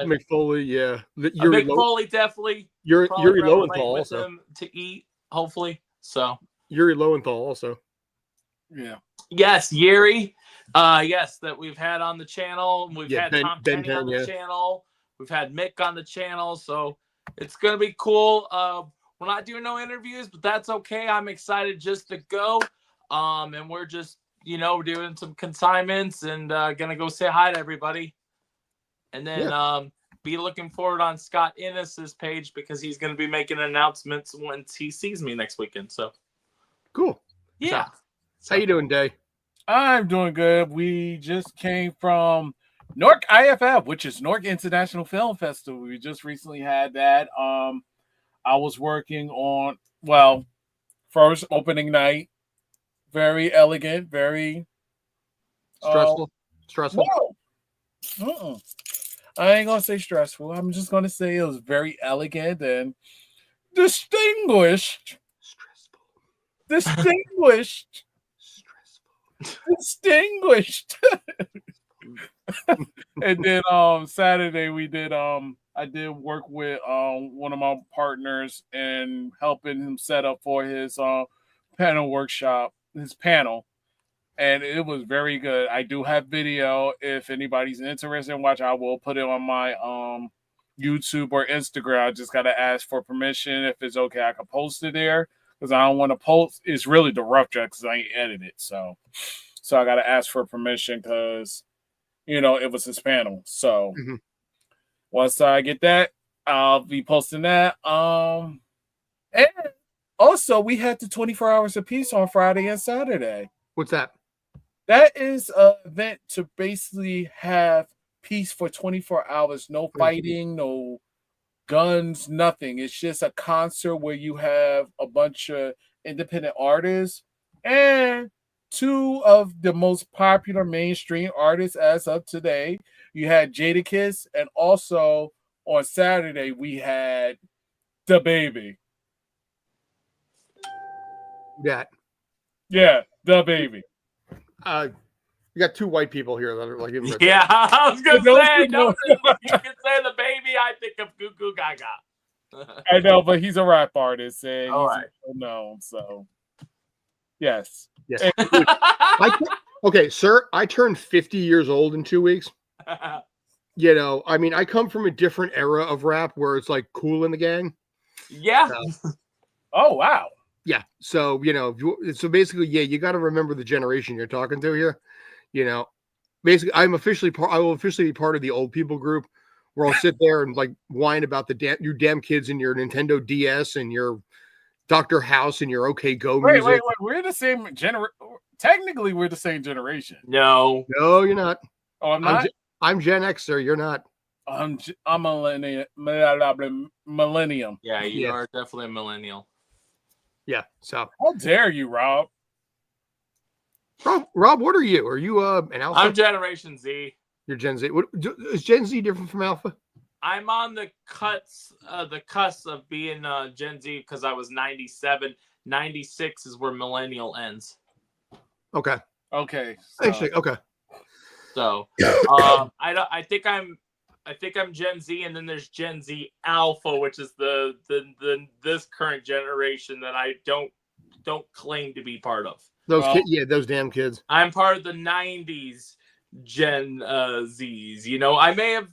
Mick Foley, yeah. Mick Foley definitely. Yuri Lowenthal with also. him to eat, hopefully. So Yuri Lowenthal also. Yeah. Yes, Yuri. Yes, that we've had on the channel. We've had Tom Ben Kenny on the yeah. channel. We've had Mick on the channel. So it's gonna be cool. We're not doing no interviews, but that's okay. I'm excited just to go. And we're just, doing some consignments and gonna go say hi to everybody. And then be looking forward on Scott Innes's page because he's gonna be making announcements once he sees me next weekend. So cool. Yeah. How you doing, Day? I'm doing good. We just came from Newark IFF, which is Newark International Film Festival. We just recently had that. I was working on, first opening night. Very elegant, very stressful. No. I ain't gonna say stressful. I'm just gonna say it was very elegant and distinguished. Distinguished. And then Saturday we did I did work with one of my partners and helping him set up for his panel workshop, his panel, and it was very good. I do have video. If anybody's interested in watching, I will put it on my YouTube or Instagram. I just gotta ask for permission. If it's okay, I can post it there because I don't want to post. It's really the rough draft because I ain't edited, so I gotta ask for permission because it was his panel. So once I get that, I'll be posting that. And also we had the 24 hours of peace on Friday and Saturday. What's that? That is an event to basically have peace for 24 hours. No fighting, no guns, nothing. It's just a concert where you have a bunch of independent artists and two of the most popular mainstream artists as of today. You had Jadakiss, and also on Saturday we had The Baby. Yeah, The Baby. You got two white people here that are like, yeah, I was gonna say, you can say The Baby. I think of Goo Goo Gaga. I know, but he's a rap artist, and all he's right, known. So, yes. Okay, sir. I turned 50 years old in 2 weeks. I mean, I come from a different era of rap where it's like Cool in the Gang. Yeah. Oh wow. Yeah. So so basically, you got to remember the generation you're talking to here. Basically, I will officially be part of the old people group where I'll sit there and like whine about you damn kids and your Nintendo DS and your Dr. House and your OK Go music. Wait. We're the same generation. Technically, we're the same generation. No, you're not. Oh, I'm not. I'm Gen X, sir. You're not. I'm millennium. Yeah, you are definitely a millennial. Yeah. So how dare you, Rob? Rob, what are you? Are you an Alpha? I'm Generation Z. You're Gen Z. Is Gen Z different from Alpha? I'm on the cusp of being Gen Z because I was 97. 96 is where millennial ends. Okay. Actually, okay. So I think I'm Gen Z, and then there's Gen Z Alpha, which is the this current generation that I don't claim to be part of. Those damn kids. I'm part of the 90s Gen Zs. I may have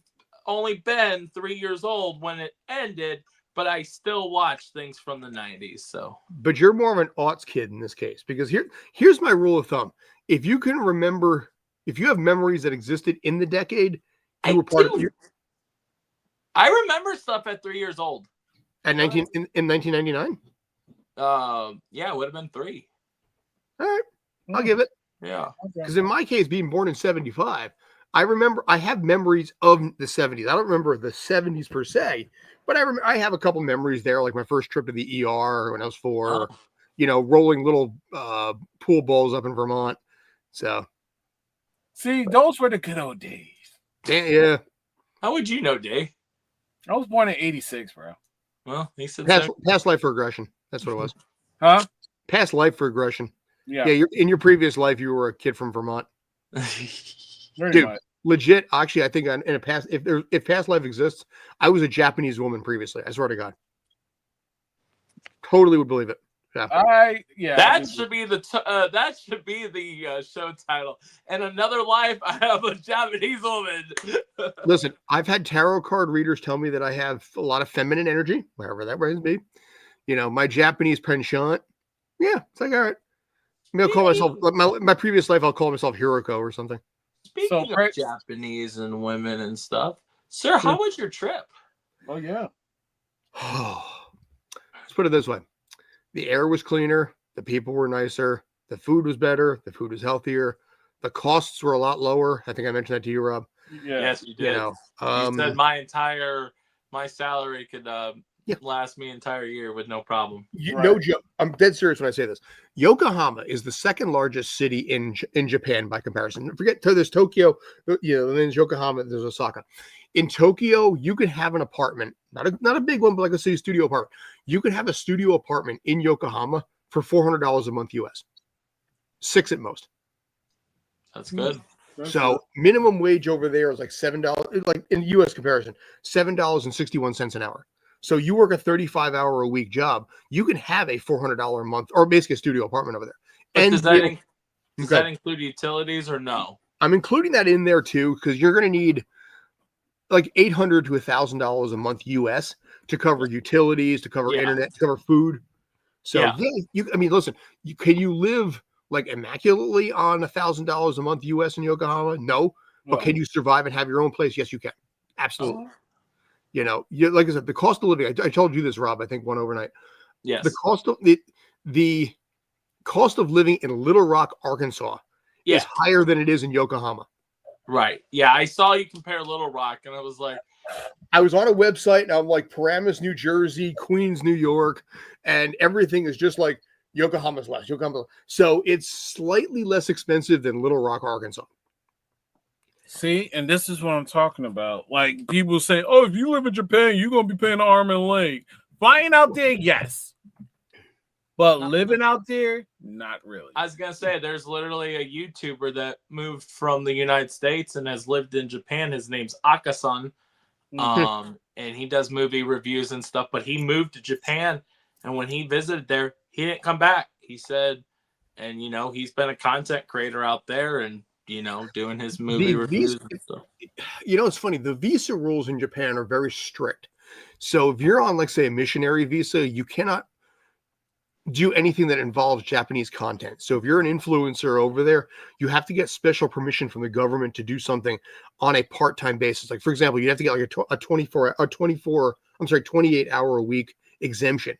only been 3 years old when it ended, but I still watch things from the 90s. So, but you're more of an aughts kid in this case, because here's my rule of thumb: if you can remember, if you have memories that existed in the decade, you were part of. I remember stuff at 3 years old. In 1999. Yeah, it would have been 3. All right, I'll give it. Yeah, because in my case, being born in 75, I have memories of the 70s. I don't remember the 70s per se, but I have a couple memories there, like my first trip to the ER when I was 4. Rolling little pool balls up in Vermont. So, see, those were the good old days. Yeah. How would you know, Dave? I was born in 86, bro. Well, he said past life regression. That's what it was. Huh? Past life regression. Yeah. Yeah. In your previous life, you were a kid from Vermont. Dude, much. legit. Actually, I think in a past, if past life exists, I was a Japanese woman previously. I swear to God, totally would believe it. Yeah. That should be the show title. And another life, I have a Japanese woman. Listen, I've had tarot card readers tell me that I have a lot of feminine energy, wherever that may be. You know, my Japanese penchant. Yeah, it's like, all right. Maybe I'll call myself my previous life. I'll call myself Hiroko or something. Speaking of Japanese and women and stuff, sir, how was your trip? Oh yeah. Let's put it this way: the air was cleaner, the people were nicer, the food was better, the food was healthier, the costs were a lot lower. I think I mentioned that to you, Rob. Yeah. Yes, you did. You said my salary could last me an entire year with no problem. No joke. I'm dead serious when I say this. Yokohama is the second largest city in Japan by comparison. Forget there's Tokyo, and then there's Yokohama, there's Osaka. In Tokyo, you could have an apartment, not a big one, but like a studio apartment. You could have a studio apartment in Yokohama for $400 a month US. 6 at most. That's good. So minimum wage over there is like $7, like in US comparison, $7.61 an hour. So you work a 35-hour a week job, you can have a $400 a month, or basically a studio apartment over there. But does that include utilities or no? I'm including that in there too, because you're going to need like $800 to $1,000 a month US to cover utilities, to cover internet, to cover food. So I mean, listen, can you live like immaculately on $1,000 a month US in Yokohama? No. But can you survive and have your own place? Yes, you can. Absolutely. You know, like I said, the cost of living. I told you this, Rob. I think one overnight. Yes. The cost of living in Little Rock, Arkansas, is higher than it is in Yokohama. Right. Yeah, I saw you compare Little Rock, and I was like, I was on a website, and I'm like Paramus, New Jersey, Queens, New York, and everything is just like Yokohama's less. So it's slightly less expensive than Little Rock, Arkansas. See, and this is what I'm talking about. Like people say, "Oh, if you live in Japan, you're gonna be paying arm and leg." Flying out there, yes, but living out there, not really. I was gonna say, there's literally a YouTuber that moved from the United States and has lived in Japan. His name's Akasan, and he does movie reviews and stuff. But he moved to Japan, and when he visited there, he didn't come back. He said, and he's been a content creator out there, and doing his movie reviews and stuff. It's funny. The visa rules in Japan are very strict. So if you're on, like, say, a missionary visa, you cannot do anything that involves Japanese content. So if you're an influencer over there, you have to get special permission from the government to do something on a part-time basis. Like, for example, you have to get like a 28-hour a week exemption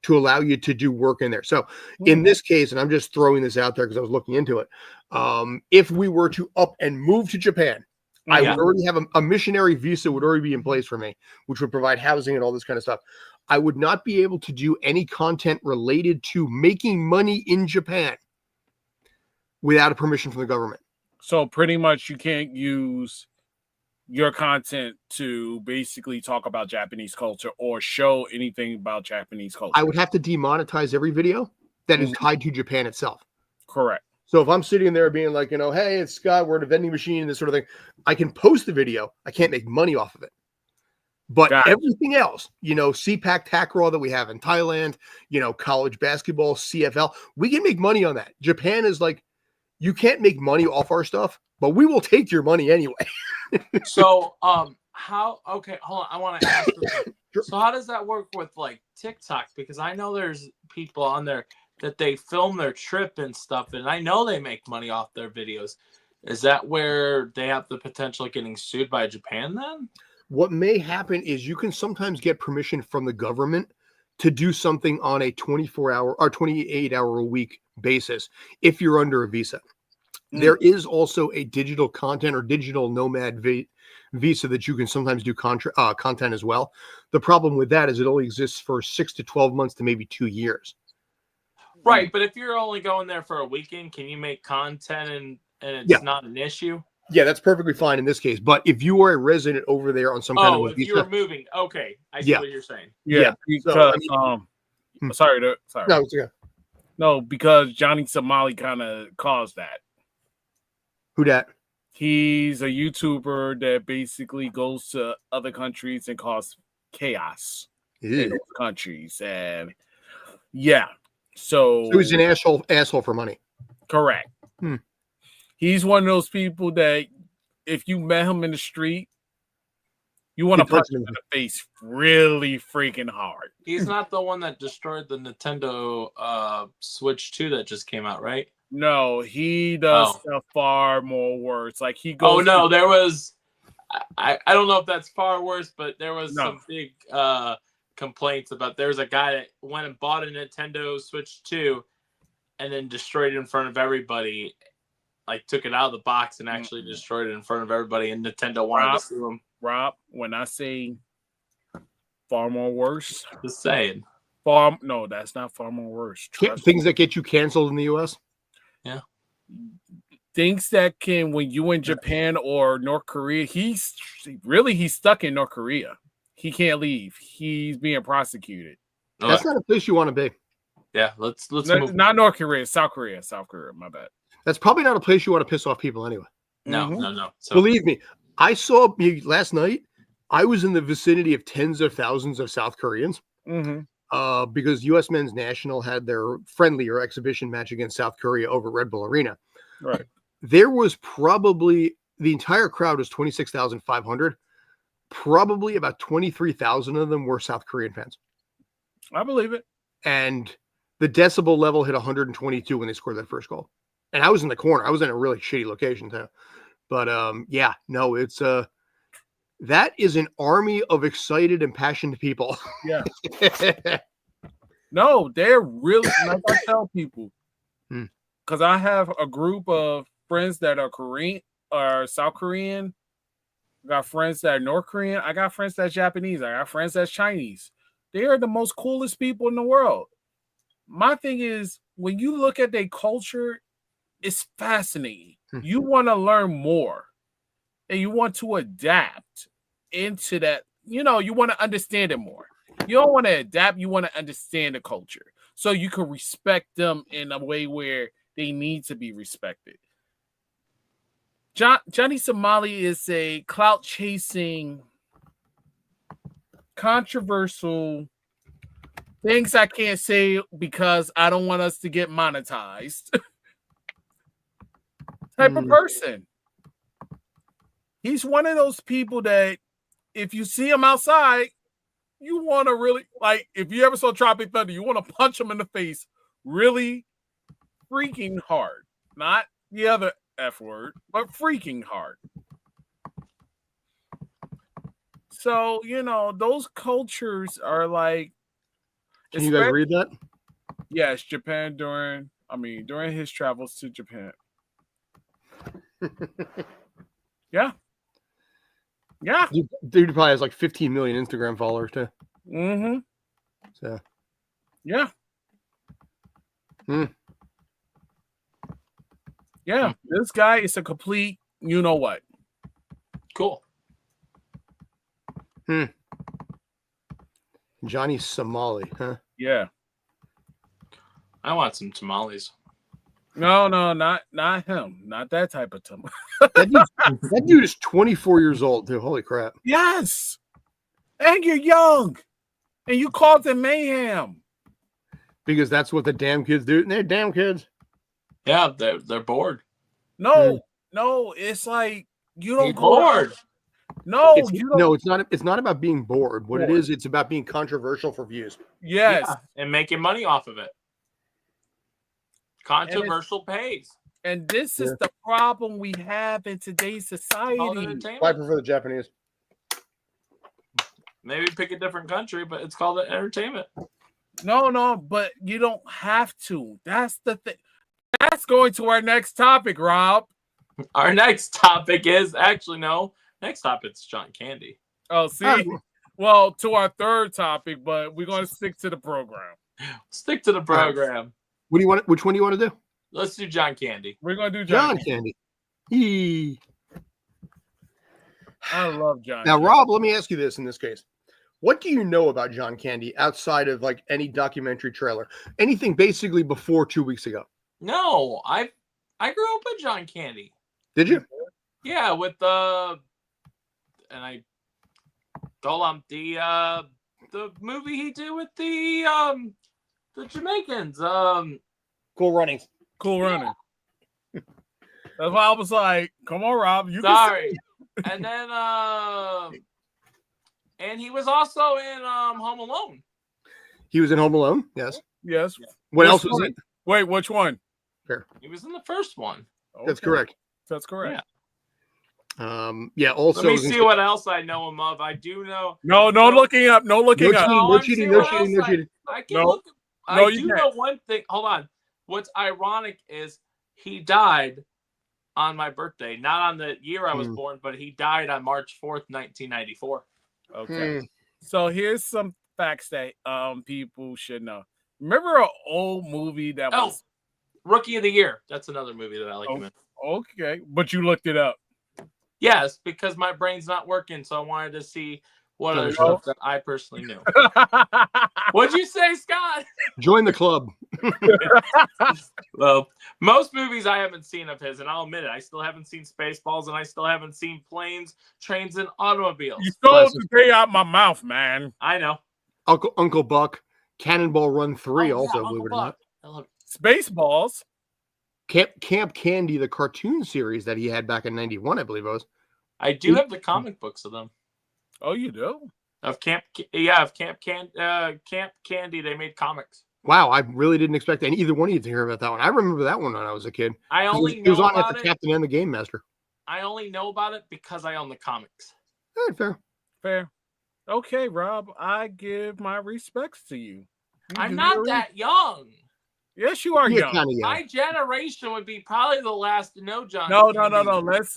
to allow you to do work in there. So in this case, and I'm just throwing this out there because I was looking into it, if we were to up and move to Japan, I would already have a missionary visa would already be in place for me, which would provide housing and all this kind of stuff. I would not be able to do any content related to making money in Japan without a permission from the government. So pretty much you can't use your content to basically talk about Japanese culture or show anything about Japanese culture. I would have to demonetize every video that is tied to Japan itself. Correct. So if I'm sitting there being like, hey, it's Scott, we're at a vending machine and this sort of thing, I can post the video. I can't make money off of it. But everything else, CPAC TACRAW that we have in Thailand, college basketball, CFL, we can make money on that. Japan is like, you can't make money off our stuff, but we will take your money anyway. So, okay, hold on. I want to ask you, so how does that work with like TikTok? Because I know there's people on there that they film their trip and stuff, and I know they make money off their videos. Is that where they have the potential of getting sued by Japan then? What may happen is you can sometimes get permission from the government to do something on a 24-hour or 28-hour a week basis if you're under a visa. There is also a digital content or digital nomad visa that you can sometimes do content as well. The problem with that is it only exists for 6 to 12 months to maybe 2 years. Right, but if you're only going there for a weekend, can you make content and it's not an issue? Yeah, that's perfectly fine in this case. But if you are a resident over there on some kind of a visa, you're moving, okay, I see what you're saying. Yeah, because sorry. No, it's okay. No, because Johnny Somali kind of caused that. Who dat? He's a YouTuber that basically goes to other countries and cause chaos in those countries. And yeah, so he's an asshole for money. Correct. He's one of those people that if you met him in the street, you want to punch him in the face really freaking hard. He's not the one that destroyed the Nintendo Switch 2 that just came out, right? No, he does stuff far more worse. Like he goes. Oh no, there was. I don't know if that's far worse, but there was some big complaints about. There was a guy that went and bought a Nintendo Switch 2, and then destroyed it in front of everybody. Like took it out of the box and actually destroyed it in front of everybody, and Nintendo wanted to sue him. Rob, when I say far more worse, just saying. No, that's not far more worse. Things that get you canceled in the U.S. Yeah. Things that can, when you in Japan or North Korea, he's stuck in North Korea. He can't leave. He's being prosecuted. That's not a place you want to be. Yeah, let's move. Not North Korea, South Korea. My bad. That's probably not a place you want to piss off people anyway. No. So, believe me, I saw last night. I was in the vicinity of tens of thousands of South Koreans because U.S. Men's National had their friendly or exhibition match against South Korea over Red Bull Arena. Right. There was probably the entire crowd was 26,500. Probably about 23,000 of them were South Korean fans. I believe it. And the decibel level hit 122 when they scored that first goal. And I was in the corner. I was in a really shitty location too. But it's that is an army of excited and passionate people. Yeah. No, they're really, like I tell people, because I have a group of friends that are Korean or South Korean. I got friends that are North Korean. I got friends that's Japanese. I got friends that's Chinese. They are the most coolest people in the world. My thing is, when you look at their culture, it's fascinating. You want to learn more and you want to adapt into that. You want to understand it more. You don't want to adapt. You want to understand the culture so you can respect them in a way where they need to be respected. Johnny Somali is a clout chasing, controversial things I can't say because I don't want us to get monetized type of person. He's one of those people that if you see him outside, you want to really, like, if you ever saw Tropic Thunder, you want to punch him in the face really freaking hard. Not the other F word, but freaking hard. So, those cultures are like. Can you guys read that? Yes, Japan during his travels to Japan. Yeah. Dude probably has like 15 million Instagram followers too. So. Yeah. Yeah. This guy is a complete, you know what? Cool. Johnny Somali, huh? Yeah. I want some tamales. No, not him. Not that type of tamale. that dude is 24 years old, too. Holy crap. Yes. And you're young. And you called him mayhem. Because that's what the damn kids do. And they're damn kids. Yeah, they're bored. No, it's like you don't bored. No, it's not. It's not about being bored. What it is, it's about being controversial for views. Yes, and making money off of it. Controversial pays. And this is the problem we have in today's society. I prefer the Japanese. Maybe pick a different country, but it's called entertainment. No, but you don't have to. That's the thing. That's going to our next topic, Rob. Our next topic is next topic's John Candy. Oh, see? Well, to our third topic, but we're going to stick to the program. Stick to the program. What do you want? Which one do you want to do? Let's do John Candy. We're going to do John Candy. I love John Now, Candy. Rob, let me ask you this in this case. What do you know about John Candy outside of like any documentary trailer? Anything basically before 2 weeks ago? No, I grew up with John Candy. Did you? Yeah, with and I told him the movie he did with the Jamaicans. Cool Runnings. Cool Running. That's why I was like, "Come on, Rob, you sorry." And then and he was also in Home Alone. He was in Home Alone. Yes. Yes. What Which else was one? it? Wait, which one? He was in the first one. That's Okay. correct. That's correct. Yeah. Also, Let me see what else I know him of. I do know. No looking up. No looking up. No cheating. No cheating. No cheating. I can No. look. No, I you do can't. know one thing. Hold on. What's ironic is he died on my birthday, not on the year I was born, but he died on March 4th, 1994. Okay. So here's some facts that people should know. Remember an old movie that was Rookie of the Year. That's another movie that I like him in. Okay, but you looked it up. Yes, because my brain's not working, so I wanted to see what other stuff that I personally knew. What'd you say, Scott? Join the club. Well, most movies I haven't seen of his, and I'll admit it, I still haven't seen Spaceballs, and I still haven't seen Planes, Trains, and Automobiles. You stole the day out my mouth, man. I know. Uncle Buck, Cannonball Run 3, also, believe it or not. I love it. Spaceballs. Camp Candy, the cartoon series that he had back in '91, I believe it was. I do have the comic books of them. Oh, you do? Of Camp Candy, they made comics. Wow, I really didn't expect either one of you to hear about that one. I remember that one when I was a kid. I only He know was on about at the it. Captain and the Game Master. I only know about it because I own the comics. Fair. Fair. Okay, Rob, I give my respects to you. I'm not that young. Yes, you are young. Kind of young. My generation would be probably the last to know John. No.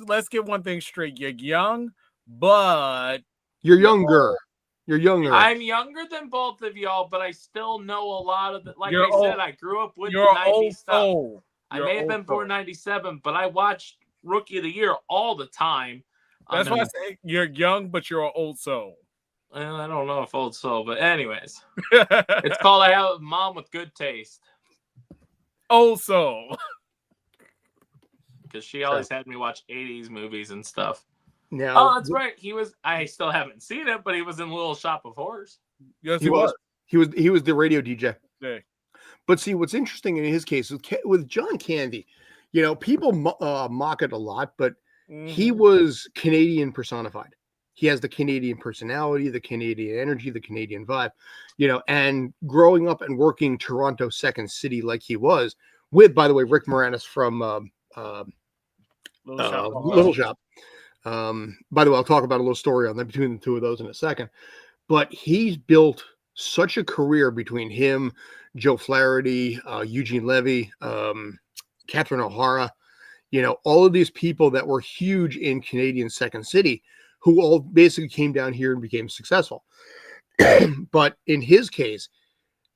Let's get one thing straight. You're young, but you're younger. You're younger. I'm younger than both of y'all, but I still know a lot of it. Like You're I said, old. I grew up with the you're 90s old stuff. soul. I may have been born 97, but I watched Rookie of the Year all the time. That's why I say you're young, but you're an old soul. I don't know if old soul, but anyways. It's called I Have a Mom with Good Taste. Old soul. Because she always had me watch 80s movies and stuff. Now, oh, that's right. I still haven't seen it, but he was in Little Shop of Horrors. Yes, he was. He was the radio DJ. Yeah. But see, what's interesting in his case with John Candy, people mock it a lot, but he was Canadian personified. He has the Canadian personality, the Canadian energy, the Canadian vibe, and growing up and working Toronto Second City like he was with, by the way, Rick Moranis from Little Shop. By the way, I'll talk about a little story on that between the two of those in a second. But he's built such a career between him, Joe Flaherty, Eugene Levy, Catherine O'Hara, all of these people that were huge in Canadian Second City, who all basically came down here and became successful. But in his case,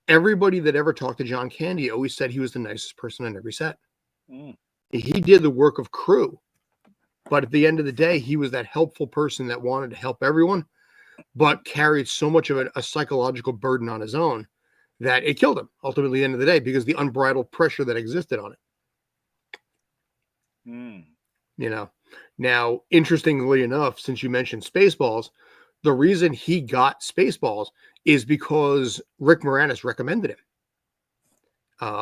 everybody that ever talked to John Candy always said he was the nicest person on every set. He did the work of crew. But at the end of the day, he was that helpful person that wanted to help everyone, but carried so much of a psychological burden on his own that it killed him ultimately at the end of the day because the unbridled pressure that existed on it. Now, interestingly enough, since you mentioned Spaceballs, the reason he got Spaceballs is because Rick Moranis recommended him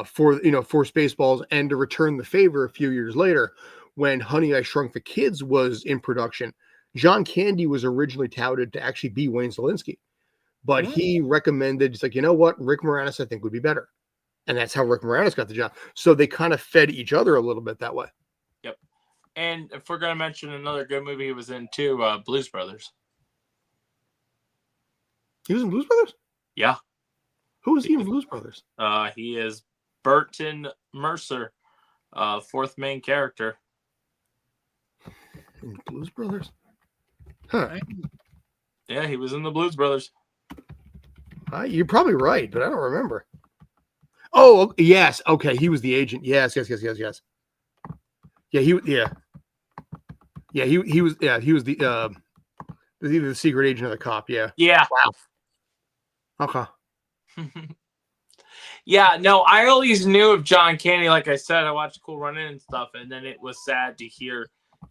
for Spaceballs, and to return the favor a few years later, when Honey, I Shrunk the Kids was in production, John Candy was originally touted to actually be Wayne Szalinski. But he recommended, he's like, you know what? Rick Moranis, I think, would be better. And that's how Rick Moranis got the job. So they kind of fed each other a little bit that way. Yep. And if we're going to mention another good movie he was in too, Blues Brothers. He was in Blues Brothers? Yeah. Who was he in Blues Brothers? He is Burton Mercer, fourth main character. In Blues Brothers? Huh. Yeah, he was in the Blues Brothers. You're probably right, but I don't remember. Oh, yes. Okay, he was the agent. Yes. Yeah, he was the secret agent of the cop. Yeah. Yeah. Wow. Okay. Yeah, no, I always knew of John Candy. Like I said, I watched Cool Running and stuff, and then it was sad to hear,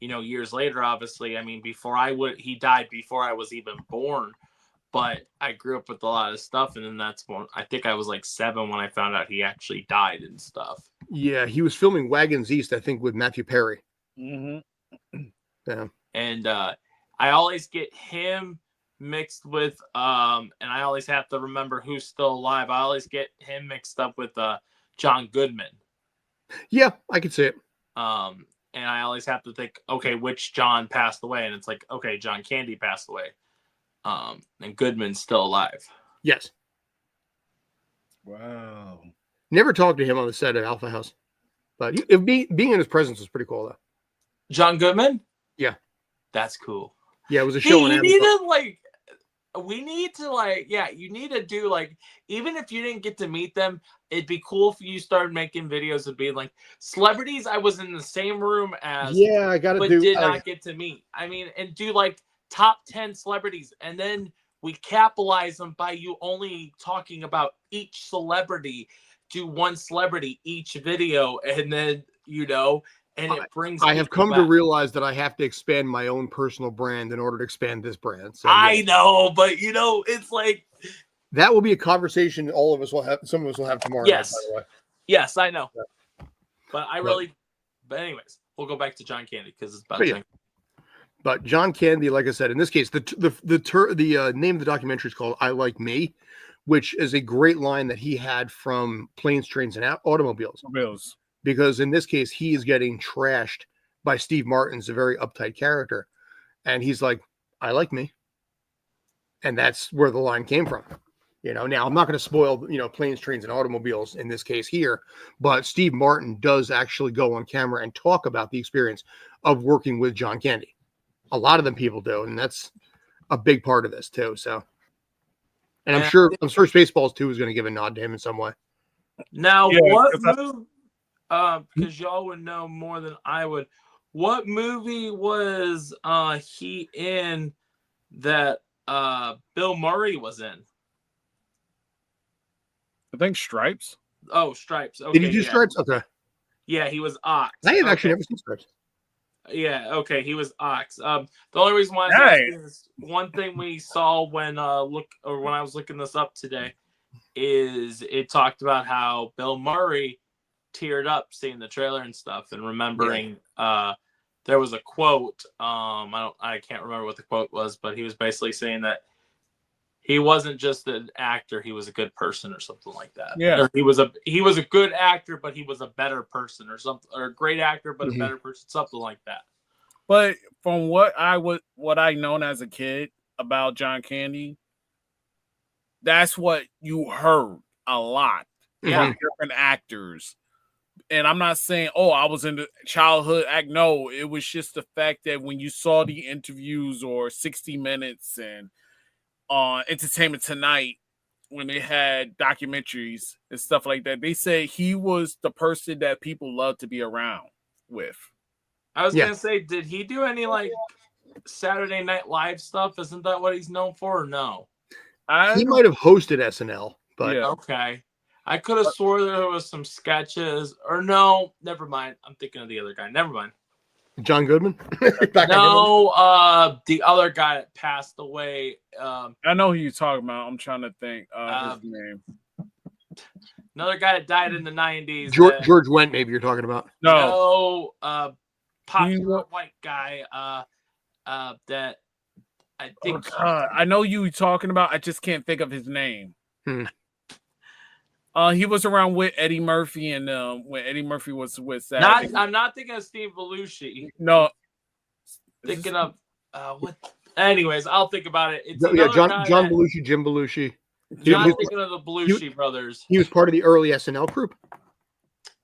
years later, obviously. I mean, he died before I was even born. But I grew up with a lot of stuff, and then that's when I think I was like 7 when I found out he actually died and stuff. Yeah, he was filming Wagons East, I think, with Matthew Perry. Mm-hmm. Yeah. And I always get him mixed with and I always have to remember who's still alive. I always get him mixed up with John Goodman. Yeah, I could see it. And I always have to think, okay, which John passed away? And it's like, okay, John Candy passed away. And Goodman's still alive. Yes. Wow. Never talked to him on the set of Alpha House, but being in his presence was pretty cool, though. John Goodman? Yeah. That's cool. Yeah, it was a show. You need to do like, even if you didn't get to meet them, it'd be cool if you started making videos of being like celebrities I was in the same room as. Yeah, I got to do. Did not get to meet. I mean, and do like top 10 celebrities, and then we capitalize them by you only talking about each celebrity. Do one celebrity each video, and then and it brings. I have come to realize that I have to expand my own personal brand in order to expand this brand. So, I know, but it's like that will be a conversation all of us will have. Some of us will have tomorrow. Yes, night, by the way. Yes, I know. Yeah. But anyways, we'll go back to John Candy because it's about. But John Candy, like I said, in this case, the name of the documentary is called "I Like Me," which is a great line that he had from Planes, Trains, and Automobiles. Because in this case, he is getting trashed by Steve Martin's a very uptight character, and he's like, "I like me," and that's where the line came from. Now I'm not going to spoil, Planes, Trains, and Automobiles in this case here, but Steve Martin does actually go on camera and talk about the experience of working with John Candy. A lot of them people do, and that's a big part of this too. So, and I'm sure Spaceballs 2 is going to give a nod to him in some way. Now, what move? Because y'all would know more than I would. What movie was he in that Bill Murray was in? I think Stripes. Oh, Stripes. Okay, did he do Stripes? Okay. Yeah, he was Ox. I have actually never seen Stripes. Yeah, okay, he was Ox. The only reason why I was asking is one thing we saw when when I was looking this up today is it talked about how Bill Murray teared up seeing the trailer and stuff and remembering there was a quote. I can't remember what the quote was, but he was basically saying that he wasn't just an actor, he was a good person or something like that. Yeah. Or he was a good actor, but he was a better person or something, or a great actor, but a better person, something like that. But from what I known as a kid about John Candy, that's what you heard a lot. Yeah. Different actors. And I'm not saying, I was in the childhood act. No, it was just the fact that when you saw the interviews or 60 Minutes and on Entertainment Tonight, when they had documentaries and stuff like that, they say he was the person that people love to be around with. I was gonna say, did he do any like Saturday Night Live stuff? Isn't that what he's known for? Or no, he might have hosted SNL, but okay. I could have swore there was some sketches, or no, never mind. I'm thinking of the other guy. Never mind. John Goodman? No, the other guy that passed away. I know who you're talking about. I'm trying to think his name. Another guy that died in the 90s. George Wendt, maybe you're talking about. No, popular white guy. That I think. I know you talking about. I just can't think of his name. He was around with Eddie Murphy, and when Eddie Murphy was with Saturday. I'm not thinking of Steve Belushi. No, thinking of what? Anyways, I'll think about it. It's John Belushi, Jim Belushi. Not thinking of the Belushi brothers. He was part of the early SNL group.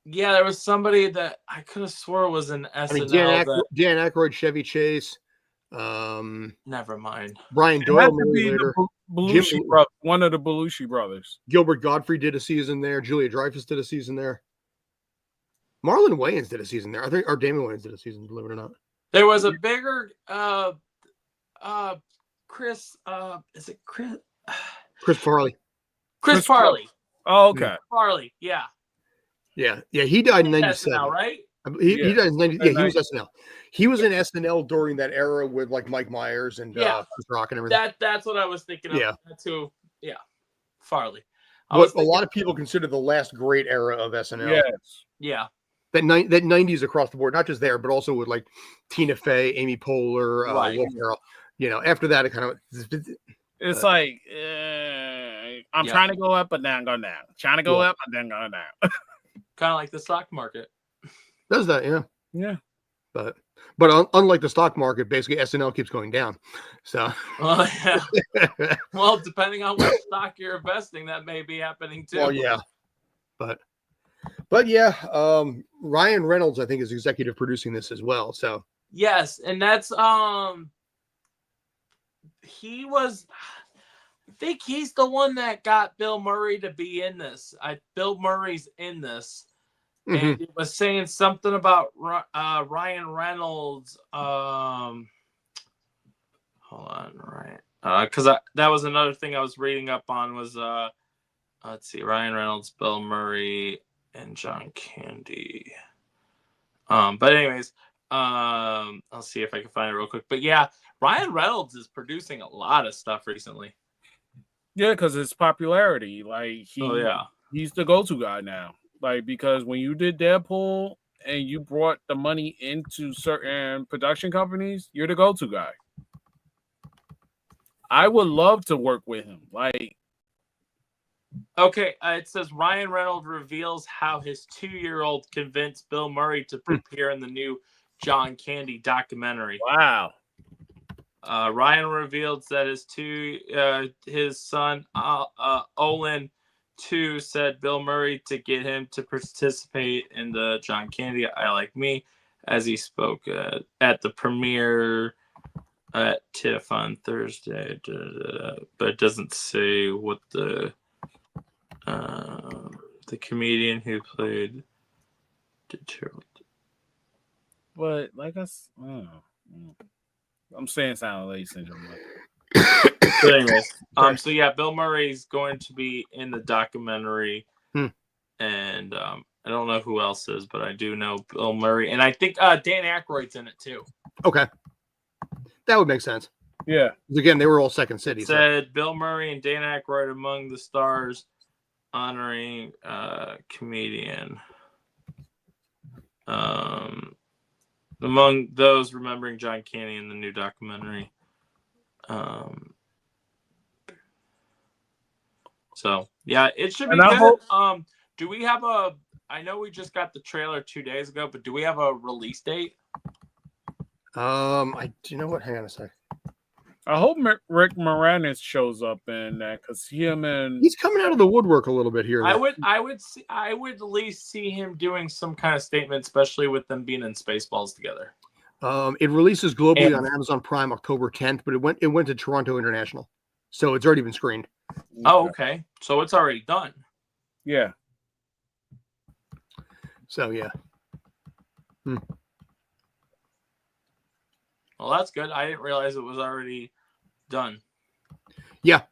Yeah, there was somebody that I could have swore was in SNL. Dan Aykroyd, Chevy Chase. Never mind. Brian Doyle later. Belushi one of the Belushi brothers. Gilbert Gottfried did a season there. Julia Dreyfus did a season there. Marlon Wayans did a season there. I think, or Damon Wayans did a season, believe it or not. There was a bigger Chris. Is it Chris? Chris Farley. Farley. Oh, okay. Farley. Yeah. Yeah. He died in 97. Now, right? He does 90, yeah, he was 90. SNL. He was in SNL during that era with like Mike Myers and Yeah. Chris Rock and everything. That's what I was thinking of. Yeah. That's who. Yeah, Farley. What a lot of people consider the last great era of SNL. Yes. Yeah. That 90s across the board, not just there, but also with like Tina Fey, Amy Poehler, Right. Will Ferrell. You know, after that, it kind of It's like I'm trying to go up, but then go down. Trying to go up, and then go down. Kind of like the stock market. does that, yeah. Yeah. But unlike the stock market, basically SNL keeps going down. So, Yeah. Well, depending on what stock you're investing, that may be happening too. well, yeah. But yeah, Ryan Reynolds, I think, is executive producing this as well. So yes, and that's he was. I think he's the one that got Bill Murray to be in this. Bill Murray's in this. And it was saying something about Ryan Reynolds. Hold on, right? Because that was another thing I was reading up on was let's see, Ryan Reynolds, Bill Murray, and John Candy. But anyways, I'll see if I can find it real quick. But yeah, Ryan Reynolds is producing a lot of stuff recently. Yeah, because his popularity, like he's the go-to guy now. Like, because when you did Deadpool and you brought the money into certain production companies, you're the go-to guy. I would love to work with him. Like, okay, it says Ryan Reynolds reveals how his 2-year-old convinced Bill Murray to appear in the new John Candy documentary. Wow. Ryan revealed that his son Olin too said Bill Murray to get him to participate in the John Candy I Like Me as he spoke at the premiere at TIFF on Thursday, but it doesn't say what the comedian who played but like I'm saying Silent Lady Syndrome. But anyways, so yeah, Bill Murray's going to be in the documentary, and I don't know who else is, but I do know Bill Murray, and I think Dan Aykroyd's in it too. Okay, that would make sense. Yeah. Again, they were all Second City. Said Bill Murray and Dan Aykroyd among the stars honoring comedian. Among those remembering John Candy in the new documentary. So yeah, it should be good. Do we have I know we just got the trailer 2 days ago, but do we have a release date? Do you know what? Hang on a sec. I hope Rick Moranis shows up in that because he's coming out of the woodwork a little bit here. I would at least see him doing some kind of statement, especially with them being in Spaceballs together. It releases globally on Amazon Prime October 10th, but it went to Toronto International, so it's already been screened. Oh, okay. So it's already done. Yeah. So yeah. Well, that's good. I didn't realize it was already done. Yeah.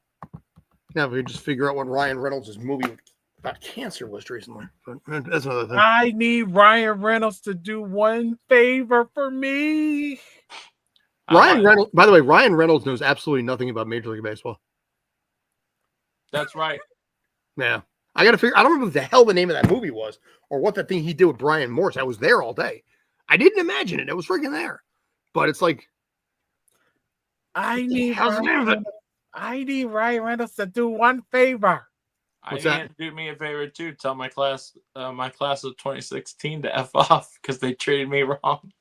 Now we just figure out what Ryan Reynolds' movie about cancer was recently. But that's another thing. I need Ryan Reynolds to do one favor for me. Ryan Reynolds. By the way, Ryan Reynolds knows absolutely nothing about Major League Baseball. That's right. Yeah. I got to figure. I don't remember what the hell the name of that movie was or what that thing he did with Brian Morse. I was there all day. I didn't imagine it. I was freaking there. But it's like, I need Ryan Reynolds to do one favor. I need to do me a favor too. Tell my class of 2016 to F off because they treated me wrong.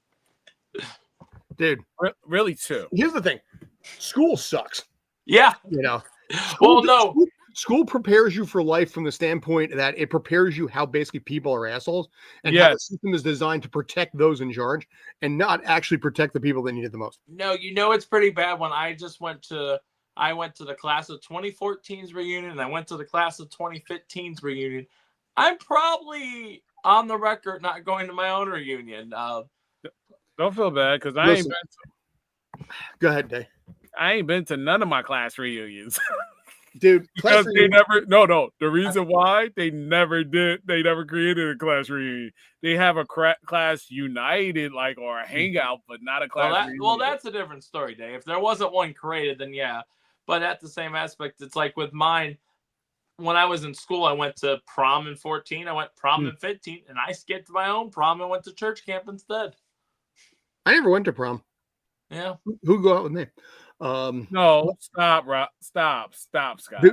Dude, really too. Here's the thing: school sucks. Yeah, you know. School prepares you for life from the standpoint that it prepares you how basically people are assholes and how the system is designed to protect those in charge and not actually protect the people that need it the most. No, it's pretty bad when I went to the class of 2014's reunion and I went to the class of 2015's reunion. I'm probably on the record not going to my own reunion. Don't feel bad because I ain't been Go ahead, Dave. I ain't been to none of my class reunions. Dude, Because they never, no. The reason why they never created a class reunion. They have a class united, like, or a hangout, but not a class reunion. Well, that's a different story, Dave. If there wasn't one created, then yeah. But at the same aspect, it's like with mine, when I was in school, I went to prom in 14, I went prom in 15, and I skipped my own prom and went to church camp instead. I never went to prom. Yeah. Who go out with me? No, stop, Scott.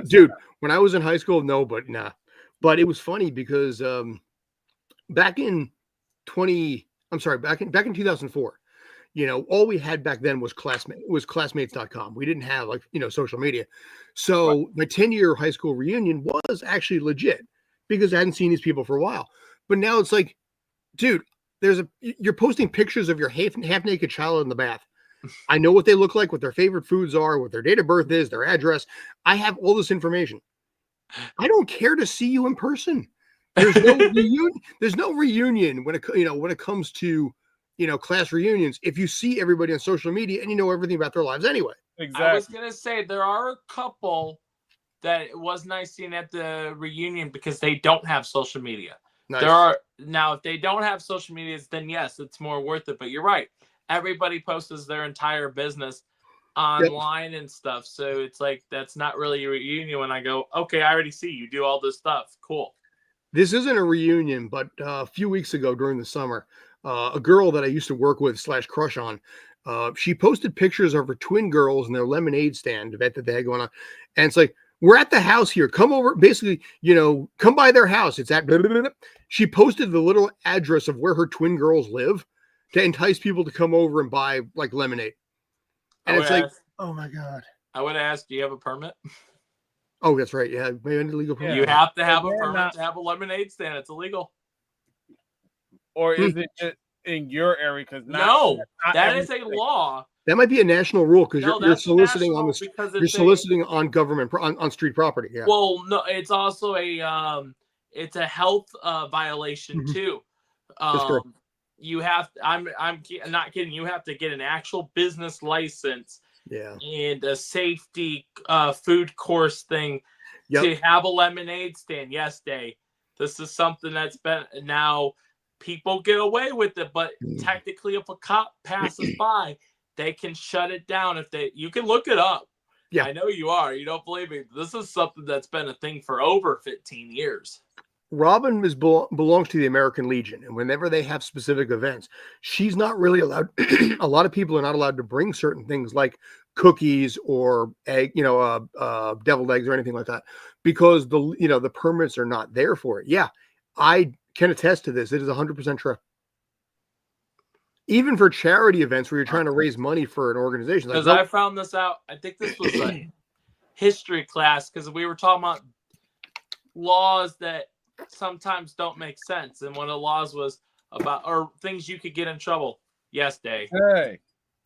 Dude, when I was in high school, no, but nah. But it was funny because back in 2004, all we had back then was classmates.com. We didn't have social media. So my 10-year high school reunion was actually legit because I hadn't seen these people for a while. But now it's like, dude, you're posting pictures of your half naked child in the bath. I know what they look like, what their favorite foods are, what their date of birth is, their address. I have all this information. I don't care to see you in person. There's no reunion. There's no reunion when it comes to class reunions. If you see everybody on social media and you know everything about their lives anyway. Exactly. I was gonna say there are a couple that it was nice seeing at the reunion because they don't have social media. Nice. Now if they don't have social medias, then yes, it's more worth it. But you're right. Everybody posts their entire business online and stuff. So it's like, that's not really a reunion when I go, okay, I already see you do all this stuff. Cool. This isn't a reunion, but a few weeks ago during the summer, a girl that I used to work with / crush on, she posted pictures of her twin girls and their lemonade stand event that they had going on. And it's like, we're at the house here. Come over. Basically, come by their house. It's at blah, blah, blah, blah. She posted the little address of where her twin girls live to entice people to come over and buy like lemonade. And it's like, oh my God. I would ask, do you have a permit? Oh, that's right. Yeah. Illegal permit. You have to have a permit to have a lemonade stand. It's illegal. Or is it just in your area? Because that is a law. That might be a national rule because you're soliciting on government on street property. Yeah. Well, no, it's also it's a health violation too. You have. I'm not kidding. You have to get an actual business license. Yeah. And a safety food course thing to have a lemonade stand. Yes, Dave. This is something that's been now. People get away with it, but technically, if a cop passes by, they can shut it down. You can look it up. Yeah, I know you are. You don't believe me. This is something that's been a thing for over 15 years. Robin belongs to the American Legion, and whenever they have specific events, she's not really allowed. A lot of people are not allowed to bring certain things like cookies or deviled eggs or anything like that because the permits are not there for it. Yeah, I can attest to this. It is 100% true. Even for charity events where you're trying to raise money for an organization. Because I found this out. I think this was a history class because we were talking about laws that sometimes don't make sense. And one of the laws was about things you could get in trouble. Yes, Dave. Hey,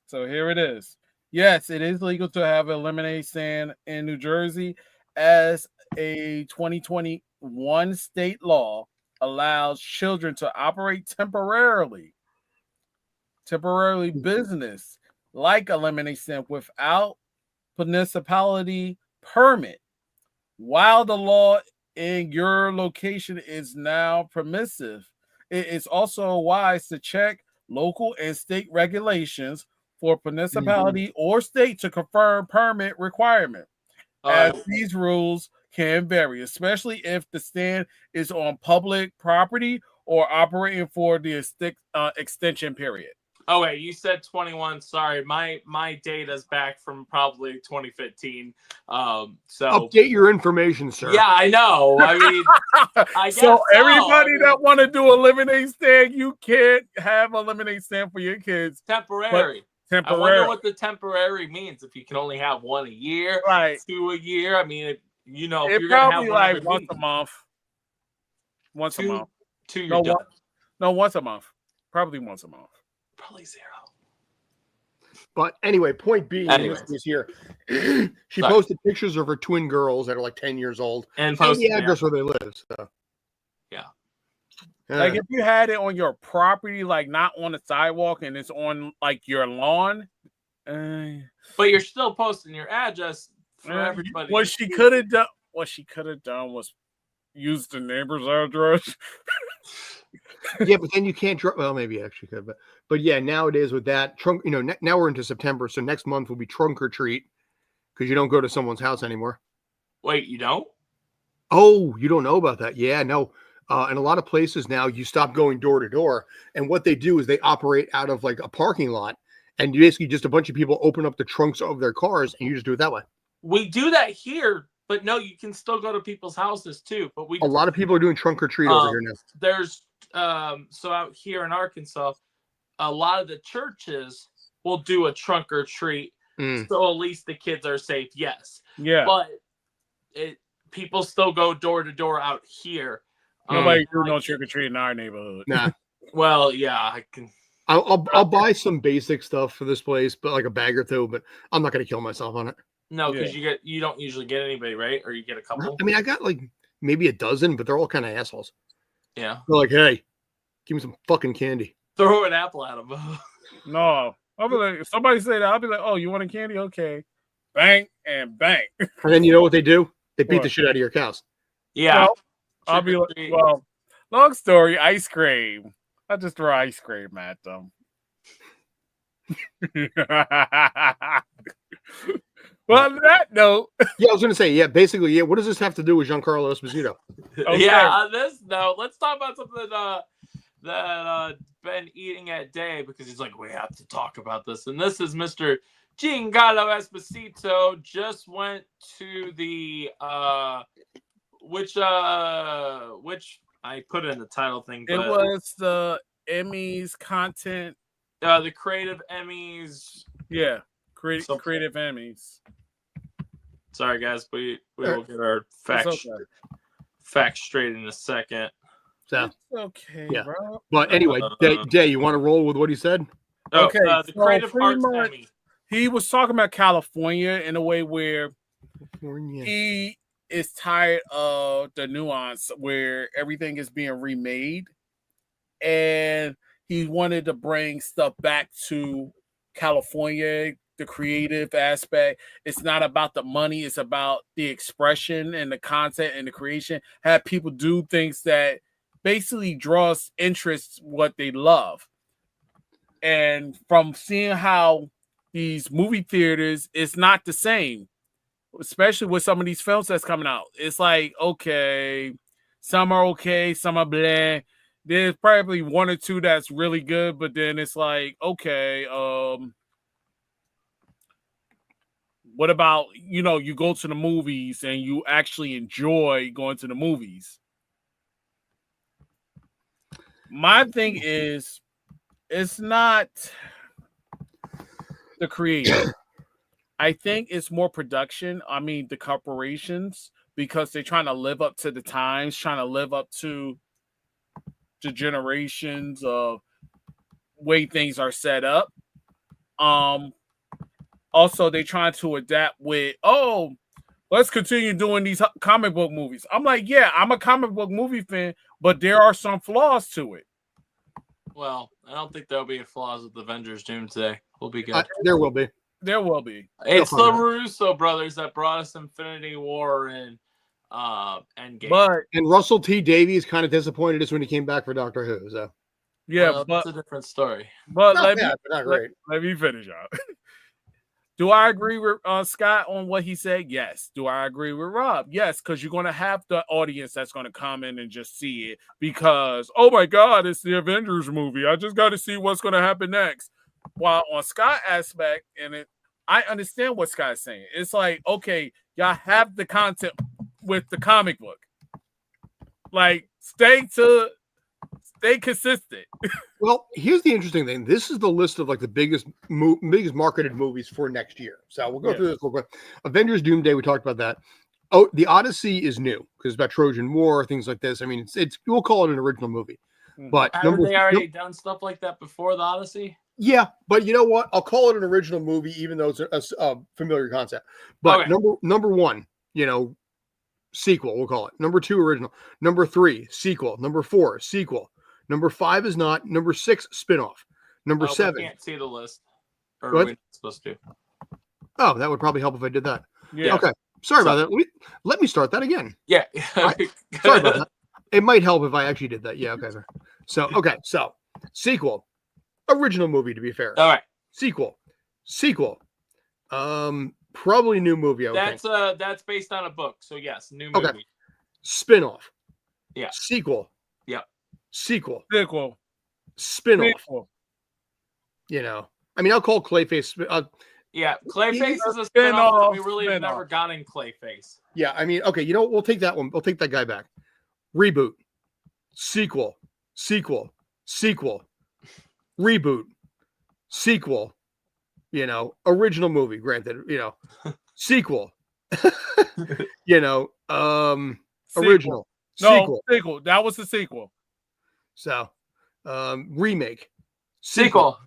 so here it is. Yes, it is legal to have a lemonade stand in New Jersey as a 2021 state law allows children to operate temporarily business like a lemonade stand without municipality permit. While the law in your location is now permissive, it is also wise to check local and state regulations for municipality or state to confirm permit requirement. As these rules can vary, especially if the stand is on public property or operating for the extension period. Oh wait, you said 21. Sorry, my data's back from probably 2015. So update your information, sir. Yeah, I know. I mean, I guess so. Everybody that want to do a lemonade stand, you can't have a lemonade stand for your kids. Temporary. I wonder what the temporary means. If you can only have one a year, right? 2 a year. I mean, if you're probably gonna have like once a month. Once a month. Once a month. Probably once a month. Probably 0. But anyway, point being is here. She posted pictures of her twin girls that are like 10 years old and the address where they live. So yeah. Like if you had it on your property, like not on the sidewalk and it's on like your lawn. But you're still posting your address for everybody. What she could have done was use the neighbor's address. Yeah, but then you can't drive. Well, maybe you actually could, but yeah, nowadays with that trunk, now we're into September, so next month will be trunk or treat because you don't go to someone's house anymore. Wait, you don't? Oh, you don't know about that? Yeah, no. In a lot of places now, you stop going door to door, and what they do is they operate out of like a parking lot, and you basically just a bunch of people open up the trunks of their cars, and you just do it that way. We do that here, but no, you can still go to people's houses too. But A lot of people are doing trunk or treat over here now. There's so out here in Arkansas, a lot of the churches will do a trunk or treat, so at least the kids are safe. Yes, Yeah, but people still go door to door out here. nobody do no trick or treat in our neighborhood. Nah. Well, yeah, I can. I'll buy some basic stuff for this place, but like a bag or two. But I'm not going to kill myself on it. No, because you don't usually get anybody, right? Or you get a couple. I mean, I got like maybe a dozen, but they're all kind of assholes. Yeah. They're like, hey, give me some fucking candy. Throw an apple at them. No, I'll be like, if somebody say that, I'll be like, oh, you want a candy? Okay, bang and bang. And then you know what they do? They beat the shit out of your cows. Yeah. So, I'll be like, well, long story, ice cream. I just throw ice cream at them. Well, on that note, Yeah, I was going to say, yeah, basically, yeah. What does this have to do with Giancarlo Esposito? Okay. Yeah, on this note, let's talk about something that been eating at day because he's like, we have to talk about this. And this is Mr. Giancarlo Esposito just went to the which I put in the title thing. It But, was the Emmys content. the Creative Emmys. Yeah, creative Emmys. Sorry, guys, we will get our facts straight in a second. So, It's okay, Yeah. bro. but anyway, Day, you want to roll with what he said? Okay, the so Creative pretty Arts much- Emmy. He was talking about California in a way where California. he is tired of the nuance where everything is being remade, and he wanted to bring stuff back to California, the creative aspect. It's not about the money, it's about the expression and the content and the creation. Have people do things that basically draws interest what they love. And from seeing how these movie theaters, it's not the same, especially with some of these films that's coming out. It's like, okay, some are okay, some are blah. There's probably one or two that's really good, but then it's like, okay, what about, you go to the movies and you actually enjoy going to the movies? My thing is, it's not the creator. I think it's more production. I mean, the corporations, because they're trying to live up to the times, trying to live up to the generations of way things are set up. Also, they're trying to adapt with, let's continue doing these comic book movies. I'm like, yeah, I'm a comic book movie fan, but there are some flaws to it. Well, I don't think there'll be flaws with Avengers Doomsday. We'll be good. There will be. There will be. It's the Russo brothers that brought us Infinity War and Endgame. And Russell T. Davies kind of disappointed us when he came back for Doctor Who. So yeah, well, but it's a different story. But not bad, but not great. Let me finish out. Do I agree with Scott on what he said? Yes. Do I agree with Rob? Yes, because you're going to have the audience that's going to come in and just see it because, oh my God, it's the Avengers movie. I just got to see what's going to happen next. While on Scott aspect, I understand what Scott's saying. It's like, okay, y'all have the content with the comic book. Like, stay consistent. Well, here's the interesting thing. This is the list of like the biggest marketed movies for next year. So we'll go through this real quick. Avengers Doomsday, we talked about that. Oh, The Odyssey is new because it's about Trojan War, things like this. I mean, it's we'll call it an original movie. But haven't they already done stuff like that before the Odyssey? Yeah, but you know what? I'll call it an original movie, even though it's a familiar concept. But Okay. number one, sequel, we'll call it. Number 2, original. Number 3, sequel. Number 4, sequel. Number 5 is not. Number 6, spinoff. Number 7. We can't see the list. Or What? we're not supposed to. Oh, that would probably help if I did that. Yeah. Okay. Sorry about that. Let me start that again. Yeah. Sorry about that. It might help if I actually did that. Yeah. Okay. So sequel, original movie. To be fair. All right. Sequel. Probably new movie. I would think. That's based on a book. So yes, new Okay. movie. Spin-off. Yeah. Sequel. Yeah. Sequel. Sequel. Spin-off. Sequel. You know, I mean, I'll call Clayface. Yeah, Clayface is a spin-off, spin-off. We really have spin-off. never gotten Clayface. Yeah, I mean, okay, you know what? We'll take that one. We'll take that guy back. Reboot. Sequel. Reboot. Sequel. You know, original movie, granted, you know. Sequel. You know, original. No, sequel. That was the sequel. So, remake. Sequel.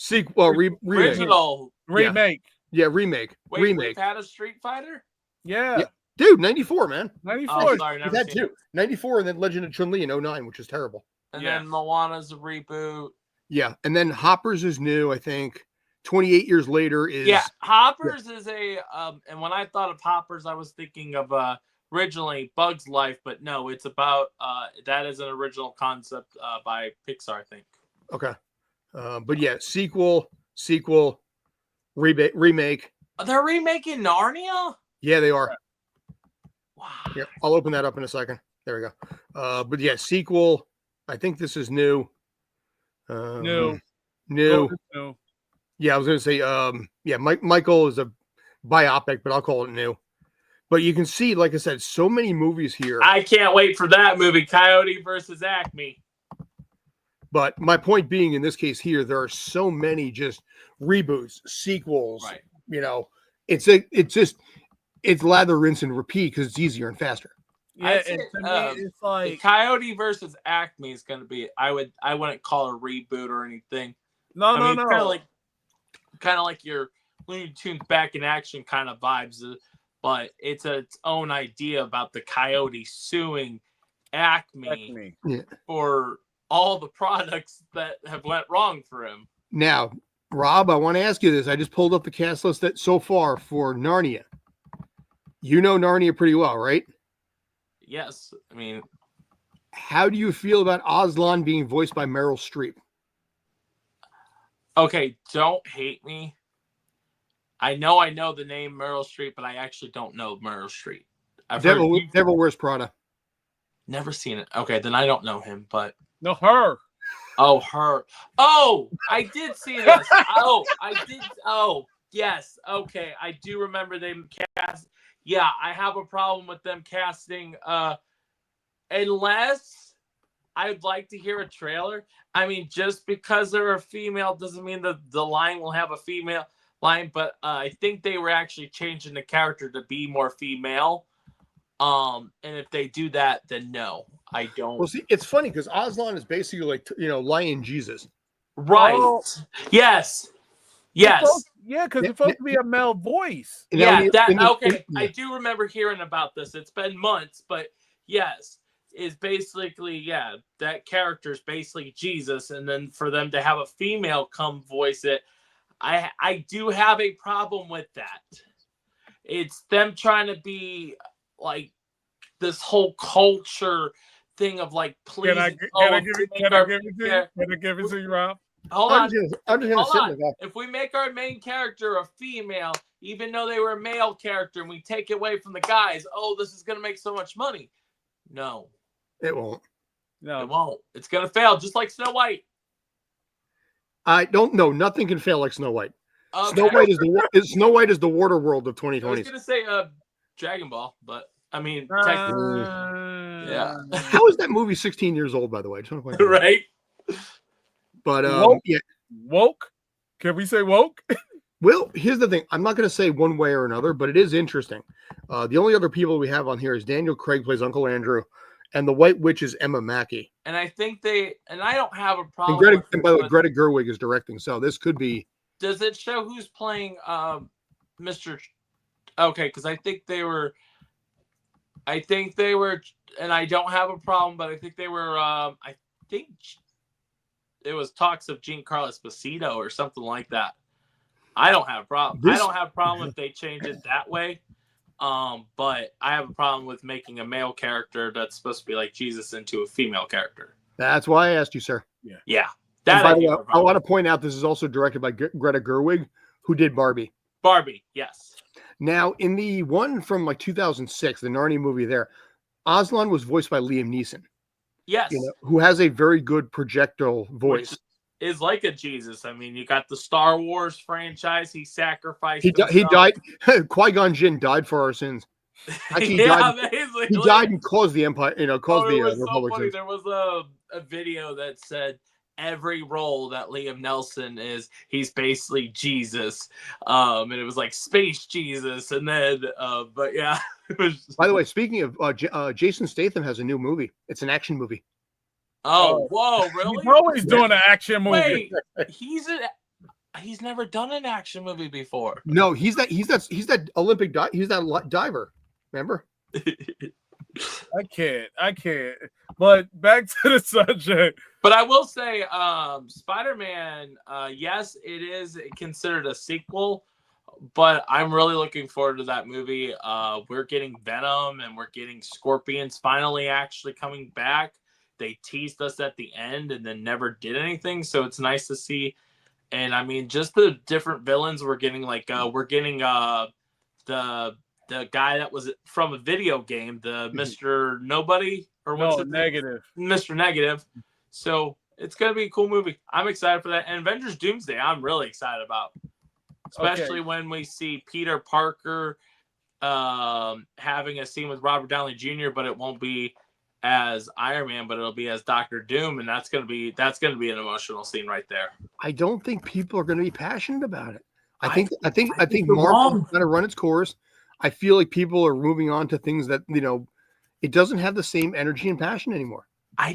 Remake. Original. Remake. Yeah, remake. Wait, remake. we've had a Street Fighter? Yeah. Dude, 94, man. 94. Oh, sorry, We've never had seen two. it. 94 and then Legend of Chun-Li in 09, which is terrible. And Yeah. then Moana's a reboot. Yeah, and then Hoppers is new, I think. 28 years later is... Yeah, Hoppers is a... and when I thought of Hoppers, I was thinking of originally Bug's Life, but no, it's about... that is an original concept by Pixar, I think. Okay. But yeah, sequel, remake. They're remaking Narnia? Yeah, they are. Wow. Yeah, I'll open that up in a second. There we go. But yeah, sequel. I think this is new. New. Yeah, I was gonna say. Yeah, Michael is a biopic, but I'll call it new. But you can see, like I said, so many movies here. I can't wait for that movie, Coyote versus Acme. But my point being, in this case here, there are so many just reboots, sequels. Right. You know, it's lather, rinse, and repeat because it's easier and faster. Yeah, I'd say, and to me, it's like Coyote versus Acme is going to be. I wouldn't call it a reboot or anything. no. Kind of like your Looney Tunes Back in Action kind of vibes, but it's its own idea about the Coyote suing Acme. For all the products that have went wrong for him. Now, Rob, I want to ask you this. I just pulled up the cast list that so far for Narnia. You know Narnia pretty well, right? Yes. I mean, how do you feel about Aslan being voiced by Meryl Streep? Okay, don't hate me. I know the name Meryl Streep, but I actually don't know Meryl Streep. Devil Wears Prada. Never seen it. Okay, then I don't know him, but no, her. Oh, her. Oh, I did see this. Oh, I did. Oh, yes. Okay, I do remember them cast. Yeah, I have a problem with them casting. Unless I'd like to hear a trailer. I mean, just because they're a female doesn't mean that the line will have a female line. But I think they were actually changing the character to be more female. And if they do that, then no, I don't. Well, see, it's funny because Aslan is basically like, Lion Jesus. Right. Oh. Yes. Yeah, because it's supposed to be a male voice. Yeah, I do remember hearing about this. It's been months, but yes, is basically, that character is basically Jesus, and then for them to have a female come voice it, I do have a problem with that. It's them trying to be like this whole culture thing of like, please. Can I give it to you, Rob? Hold on. Hold on. If we make our main character a female, even though they were a male character, and we take it away from the guys, this is going to make so much money. No. It won't. No. It won't. It's going to fail, just like Snow White. I don't know. Nothing can fail like Snow White. Okay. Snow White is the water world of 2020s. I was going to say Dragon Ball, but I mean, technically. Yeah. How is that movie 16 years old, by the way? I just want to point out. Right? But woke? Can we say woke? Well, here's the thing. I'm not going to say one way or another, but it is interesting. The only other people we have on here is Daniel Craig plays Uncle Andrew, and the White Witch is Emma Mackey. And I think I don't have a problem. And by the way, Greta Gerwig is directing, so this could be. Does it show who's playing Mr. Okay, because I think they were, and I don't have a problem, but I think they were. I think it was talks of Giancarlo Esposito or something like that. I don't have a problem. I don't have a problem if they change it that way, But I have a problem with making a male character that's supposed to be like Jesus into a female character. That's why I asked you, sir. Yeah. And That by I the do way, have a I problem want to with. point out this is also directed by Greta Gerwig, who did Barbie. Barbie, yes. Now, in the one from like 2006, the Narnia movie there, Aslan was voiced by Liam Neeson, Yes. who has a very good projectile voice. Which is like a Jesus. I mean, you got the Star Wars franchise. He sacrificed He himself. died. Qui-Gon Jinn died for our sins. Actually, he died and caused the Empire, caused the it was so Republic funny. sins. There was a video that said every role that Liam Neeson is, he's basically Jesus. And it was like Space Jesus. And then, but yeah. It was By the way, speaking of, Jason Statham has a new movie. It's an action movie. Oh, whoa, really? He's always doing an action movie. Wait, he's never done an action movie before. No, he's that Olympic he's that diver. Remember? I can't. But back to the subject. But I will say, Spider-Man, yes, it is considered a sequel, but I'm really looking forward to that movie. We're getting Venom and we're getting Scorpions finally actually coming back. They teased us at the end and then never did anything, so it's nice to see. And I mean, just the different villains we're getting, like the guy that was from a video game, the Mr. Nobody, or what's it? Negative. Mr. Negative. So it's gonna be a cool movie. I'm excited for that. And Avengers Doomsday, I'm really excited about, especially when we see Peter Parker having a scene with Robert Downey Jr., but it won't be as Iron Man, but it'll be as Dr. Doom, and that's gonna be an emotional scene right there. I don't think people are going to be passionate about it. I think Marvel's got to run its course. I feel like people are moving on to things that it doesn't have the same energy and passion anymore. I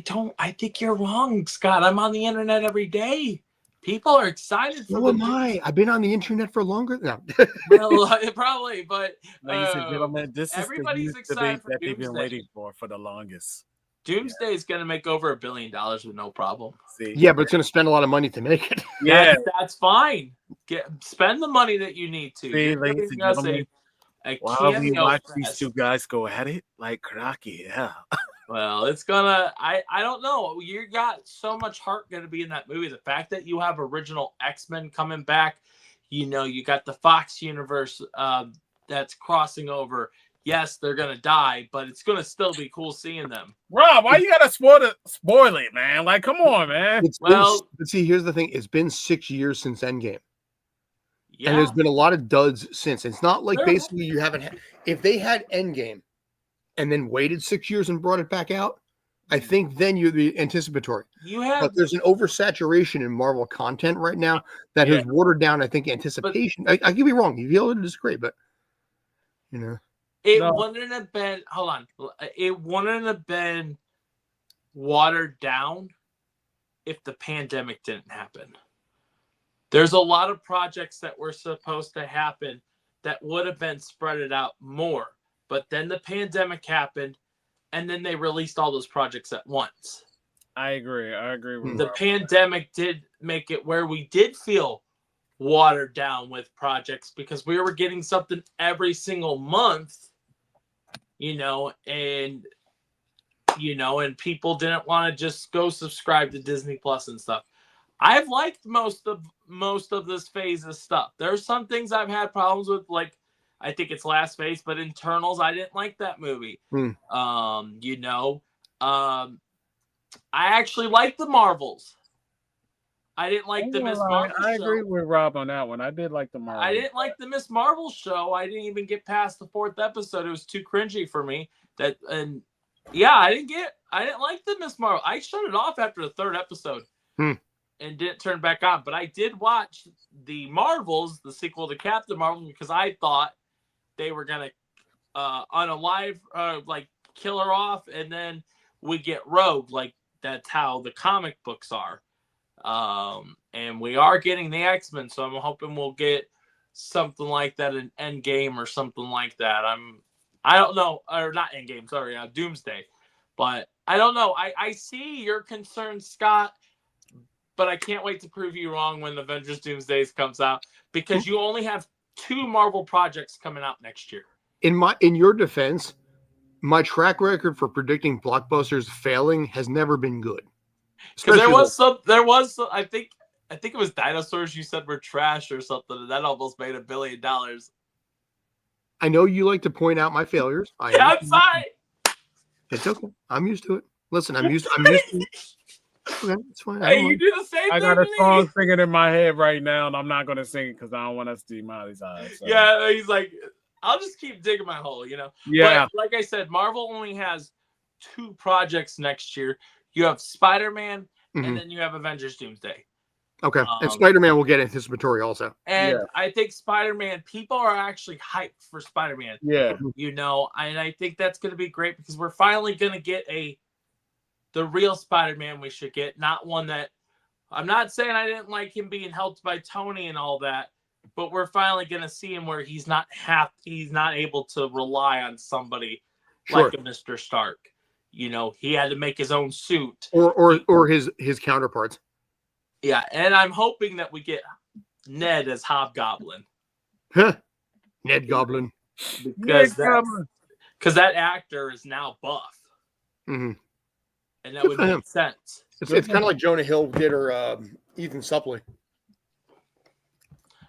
think you're wrong, Scott. I'm on the internet every day. People are excited for So am I. I've been on the internet for longer. No. Well, probably, but ladies and gentlemen, this is everybody's the excited debate for that they've been Doomsday. waiting for the longest. Doomsday is going to make over $1 billion with no problem. See, Yeah, but it's going to spend a lot of money to make it. Yeah. That's fine. Spend the money that you need to. See, ladies and gentlemen, while we cameo watch fest. these two guys go at it like karate, yeah. Well, it's gonna. I don't know. You got so much heart going to be in that movie. The fact that you have original X-Men coming back, you got the Fox universe that's crossing over. Yes, they're gonna die, but it's gonna still be cool seeing them. Rob, why you gotta spoil it, man? Like, come on, man. But see, here's the thing: it's been 6 years since Endgame, and there's been a lot of duds since. It's not like basically you haven't. If they had Endgame, and then waited 6 years and brought it back out, I think then you're the anticipatory. But there's an oversaturation in Marvel content right now that has watered down, I think, anticipation. I could be wrong. You feel to disagree, but it wouldn't have been. Hold on, it wouldn't have been watered down if the pandemic didn't happen. There's a lot of projects that were supposed to happen that would have been spread out more. But then the pandemic happened, and then they released all those projects at once. I agree with the pandemic did make it where we did feel watered down with projects because we were getting something every single month, and people didn't want to just go subscribe to Disney Plus and stuff. I've liked most of this phase of stuff. There's some things I've had problems with, like I think it's Last Phase, but Internals, I didn't like that movie. I actually liked the Marvels. I didn't like the Miss Marvel show. I agree with Rob on that one. I did like the Marvel. I didn't like the Miss Marvel show. I didn't even get past the 4th episode. It was too cringy for me. I didn't like the Miss Marvel. I shut it off after the 3rd episode and didn't turn back on. But I did watch the Marvels, the sequel to Captain Marvel, because I thought they were gonna unalive, kill her off, and then we get Rogue. Like that's how the comic books are. And we are getting the X-Men, so I'm hoping we'll get something like that in Endgame or something like that. I don't know, or not Endgame, sorry, Doomsday. But I don't know. I see your concern, Scott, but I can't wait to prove you wrong when Avengers Doomsday comes out because you only have 2 Marvel projects coming out next year. in your defense, my track record for predicting blockbusters failing has never been good. Because there was some, I think it was dinosaurs you said were trash or something, and that almost made $1 billion. I know you like to point out my failures. I'm sorry. It's okay. I'm used to it. Listen, I'm used to it. Okay, it's fine. Hey, you do the same I thing got a to song me. singing in my head right now, and I'm not going to sing it because I don't want us to demonetize. So. Yeah, he's like, I'll just keep digging my hole, you know? Yeah. But like I said, Marvel only has 2 projects next year. You have Spider-Man, and then you have Avengers Doomsday. Okay, and Spider-Man will get anticipatory also. And I think Spider-Man, people are actually hyped for Spider-Man. Yeah. You know, and I think that's going to be great because we're finally going to get the real Spider-Man we should get, not one that, I'm not saying I didn't like him being helped by Tony and all that, but we're finally going to see him where he's not able to rely on somebody like a Mr. Stark. You know, he had to make his own suit. Or his counterparts. Yeah, and I'm hoping that we get Ned as Hobgoblin. Ned Goblin. Because that actor is now buff. Mm-hmm. And that would make sense. It's kind of like Jonah Hill did or Ethan Suplee.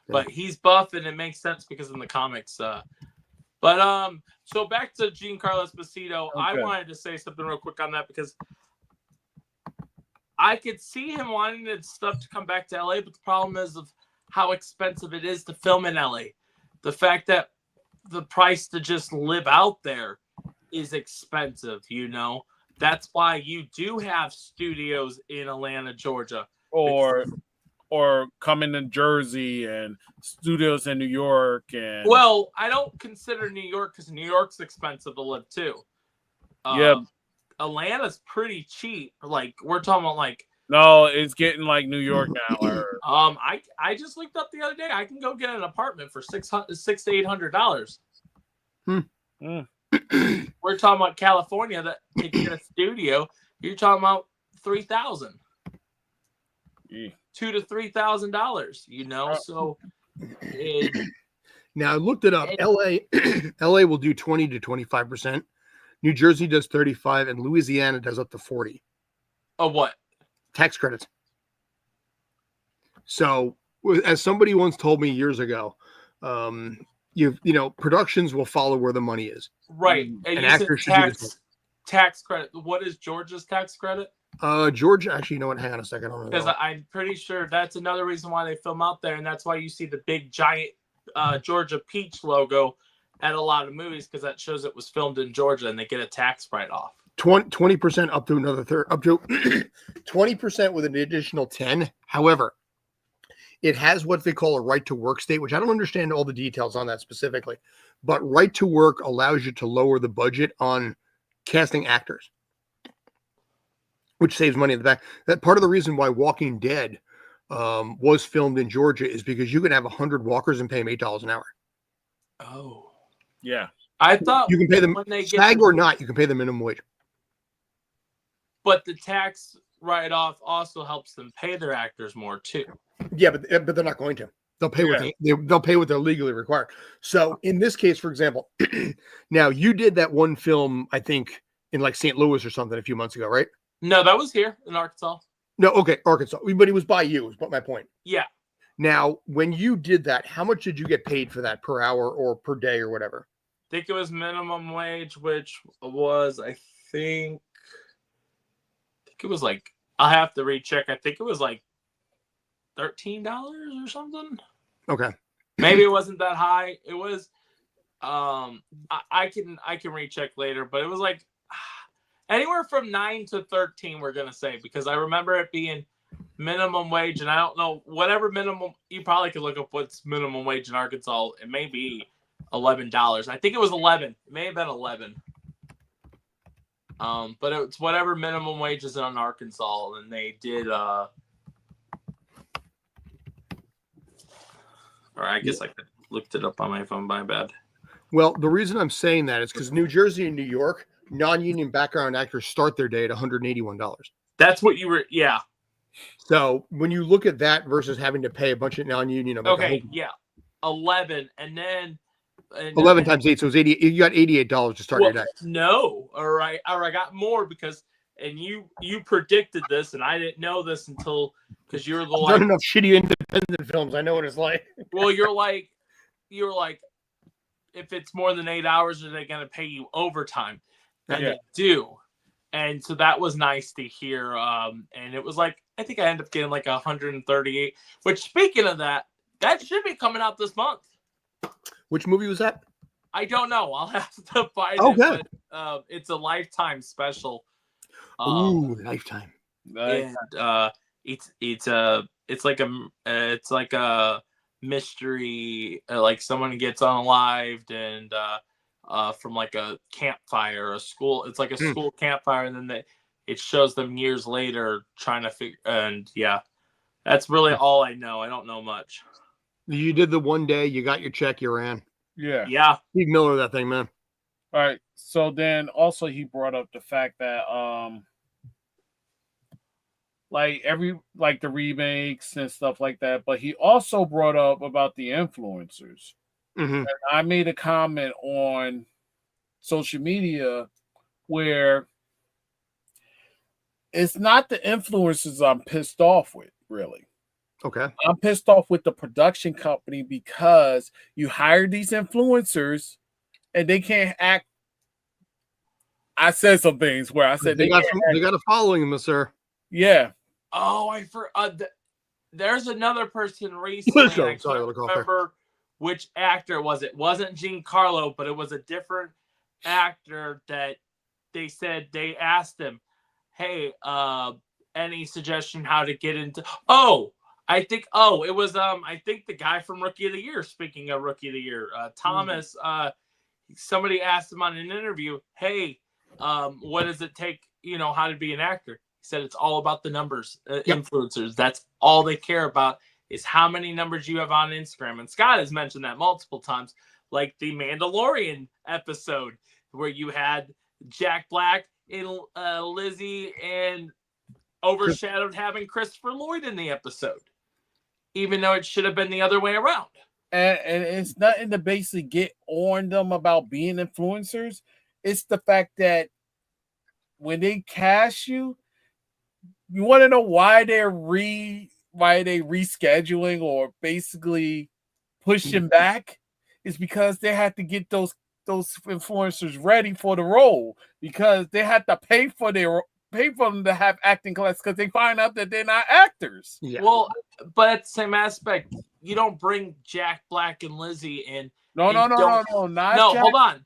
But he's buff and it makes sense because in the comics. So back to Giancarlo Esposito. Okay. I wanted to say something real quick on that because I could see him wanting his stuff to come back to LA, but the problem is of how expensive it is to film in LA. The fact that the price to just live out there is expensive, you know. That's why you do have studios in Atlanta, Georgia. Or coming to Jersey and studios in New York. And well, I don't consider New York because New York's expensive to live too. Atlanta's pretty cheap. Like we're talking about like. No, it's getting like New York now. I just looked up the other day. I can go get an apartment for $600 to $800. We're talking about California that to get a studio. You're talking about $3,000, $2,000 to $3,000. You know, so. Now I looked it up. LA will do 20 to 25%. New Jersey does 35%, and Louisiana does up to 40%. Of what? Tax credits. So, as somebody once told me years ago, you know, productions will follow where the money is. Right. And actors should do this. Tax credit. What is Georgia's tax credit? Georgia, actually, you know what? Hang on a second. Because I'm pretty sure that's another reason why they film out there, and that's why you see the big giant Georgia peach logo at a lot of movies because that shows it was filmed in Georgia, and they get a tax write-off. 20% up to another third, up to 20% with an additional 10. However, it has what they call a right to work state, which I don't understand all the details on that specifically, but right to work allows you to lower the budget on casting actors, which saves money in the back. That part of the reason why Walking Dead was filmed in Georgia is because you can have 100 walkers and pay them $8 an hour. Oh, yeah. I thought you can pay them SAG or not. You can pay them minimum wage. But the tax write-off also helps them pay their actors more too. Yeah, but they're not going to. They'll pay they'll pay what they're legally required. So in this case, for example, now you did that one film, I think, in like St. Louis or something a few months ago, right? No, that was here in Arkansas. No, okay, Arkansas, but it was by you. Is what my point. Yeah. Now, when you did that, how much did you get paid for that per hour or per day or whatever? I think it was minimum wage, which was I think it was like I'll have to recheck. I think it was like $13 or something. Okay. Maybe it wasn't that high. It was I can recheck later, but it was like anywhere from 9 to 13 we're gonna say, because I remember it being minimum wage, and I don't know whatever minimum, you probably could look up what's minimum wage in Arkansas. It may be $11. I think it was 11. It may have been 11. But it's whatever minimum wage is in Arkansas, and they did or I guess I could looked it up on my phone, my bad. Well, the reason I'm saying that is because New Jersey and New York, non-union background actors start their day at $181. That's what you were, yeah. So when you look at that versus having to pay a bunch of non-union, I'm like, okay, yeah, 11, and then And, 11 times 8, so it's 80. You got $88 to start your day. No, or I got more because, and you predicted this, and I didn't know this until because you're the I've done enough shitty independent films. I know what it's like. Well, you're like, if it's more than 8 hours, are they going to pay you overtime? And they do. And so that was nice to hear. And it was like, I think I ended up getting like 138, which, speaking of that should be coming out this month. Which movie was that? I don't know. I'll have to find it. But it's a Lifetime special. Ooh, Lifetime. And it's like a mystery, like someone gets unalived and from like a campfire, a school. It's like a school campfire, and then it shows them years later trying to figure. And that's really all I know. I don't know much. You did the one day, you got your check, you ran. Yeah. Steve Miller, that thing, man. All right. So then also he brought up the fact that like the remakes and stuff like that, but he also brought up about the influencers. Mm-hmm. And I made a comment on social media where it's not the influencers I'm pissed off with, really. Okay. I'm pissed off with the production company because you hire these influencers and they can't act. I said some things where I said they got a following, sir. Yeah. Oh, I forgot. There's another person recently. I can't remember which actor it was. It wasn't Giancarlo, but it was a different actor that they said they asked him, "Hey, any suggestion how to get into?" I think it was I think the guy from Rookie of the Year. Speaking of Rookie of the Year, Thomas. Somebody asked him on an interview, "Hey, what does it take? How to be an actor?" He said it's all about the numbers. Influencers. That's all they care about is how many numbers you have on Instagram. And Scott has mentioned that multiple times, like the Mandalorian episode where you had Jack Black and Lizzie and overshadowed having Christopher Lloyd in the episode, even though it should have been the other way around. And it's nothing to basically get on them about being influencers. It's the fact that when they cast you want to know why they're rescheduling or basically pushing back. Is because they had to get those influencers ready for the role because they had to pay for them to have acting class because they find out that they're not actors. Yeah. Well, but at the same aspect, you don't bring Jack Black and Lizzie in. No, Jack. Hold on.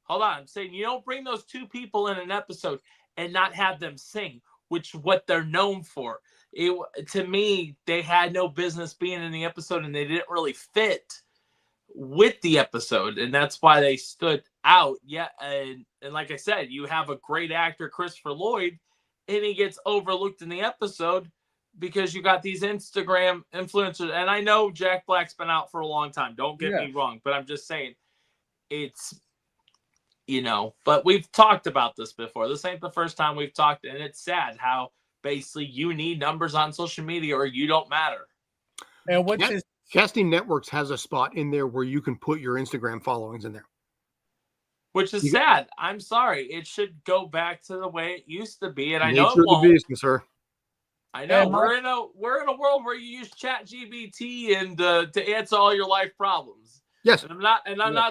I'm saying you don't bring those two people in an episode and not have them sing, which what they're known for. To me, they had no business being in the episode, and they didn't really fit with the episode, and that's why they stood out. Yeah, and like I said, you have a great actor, Christopher Lloyd, and he gets overlooked in the episode because you got these Instagram influencers. And I know Jack Black's been out for a long time. Don't get me wrong, but I'm just saying it's, but we've talked about this before. This ain't the first time we've talked, and it's sad how basically you need numbers on social media or you don't matter. And Casting Networks has a spot in there where you can put your Instagram followings in there. Which is sad. I'm sorry. It should go back to the way it used to be, and I know it won't. The beast, sir. I know we're in a world where you use ChatGPT and to answer all your life problems. Yes, and I'm not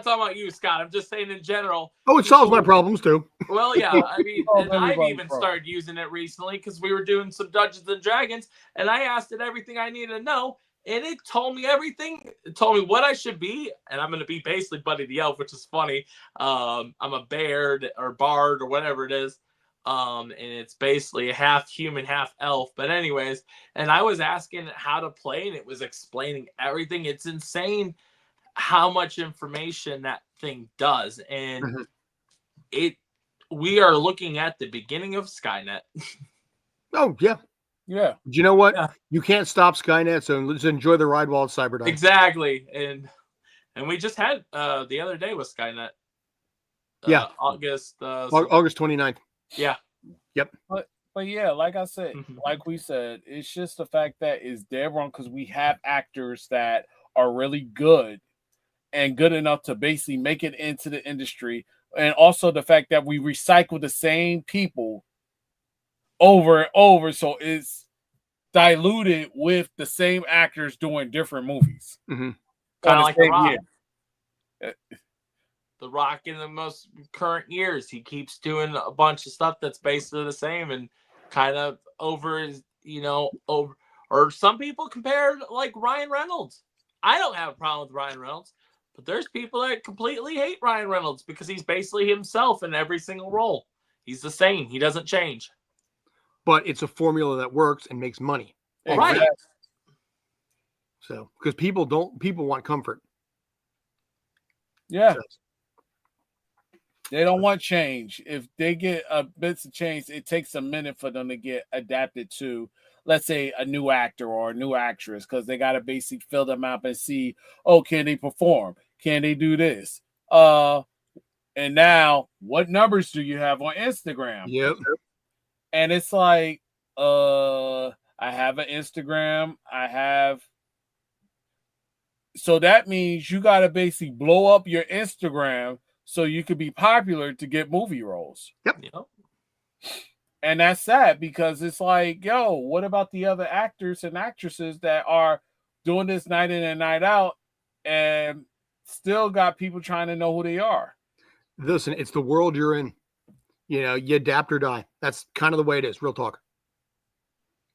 talking about you, Scott. I'm just saying in general. Oh, it solves my problems too. Well, yeah. I mean, and I've even started using it recently because we were doing some Dungeons and Dragons, and I asked it everything I needed to know. And it told me everything. It told me what I should be. And I'm going to be basically Buddy the Elf, which is funny. I'm a Baird or Bard or whatever it is. And it's basically a half human, half elf. But anyways, and I was asking it how to play, and it was explaining everything. It's insane how much information that thing does. And we are looking at the beginning of Skynet. Oh, yeah. Yeah. But you know what? Yeah. You can't stop Skynet, so let's enjoy the ride while it's Cyberdyne. Exactly. And we just had the other day with Skynet. August 29th. Yeah. Yep. But yeah, like I said, like we said, it's just the fact that it's dead wrong because we have actors that are really good and good enough to basically make it into the industry. And also the fact that we recycle the same people over and over. So it's diluted with the same actors doing different movies. Mm-hmm. Kind of like The Rock. Year. The Rock in the most current years, he keeps doing a bunch of stuff that's basically the same and kind of over his, over. Or some people compare like Ryan Reynolds. I don't have a problem with Ryan Reynolds, but there's people that completely hate Ryan Reynolds because he's basically himself in every single role. He's the same. He doesn't change. But it's a formula that works and makes money. Right. So, because people want comfort. Yeah. So. They don't want change. If they get a bits of change, it takes a minute for them to get adapted to, let's say, a new actor or a new actress, because they got to basically fill them up and see, oh, can they perform? Can they do this? And now, what numbers do you have on Instagram? Yep. And it's like, I have an Instagram. So that means you got to basically blow up your Instagram so you could be popular to get movie roles. Yep. And that's sad because it's like, yo, what about the other actors and actresses that are doing this night in and night out and still got people trying to know who they are? Listen, it's the world you're in. You adapt or die. That's kind of the way it is. Real talk.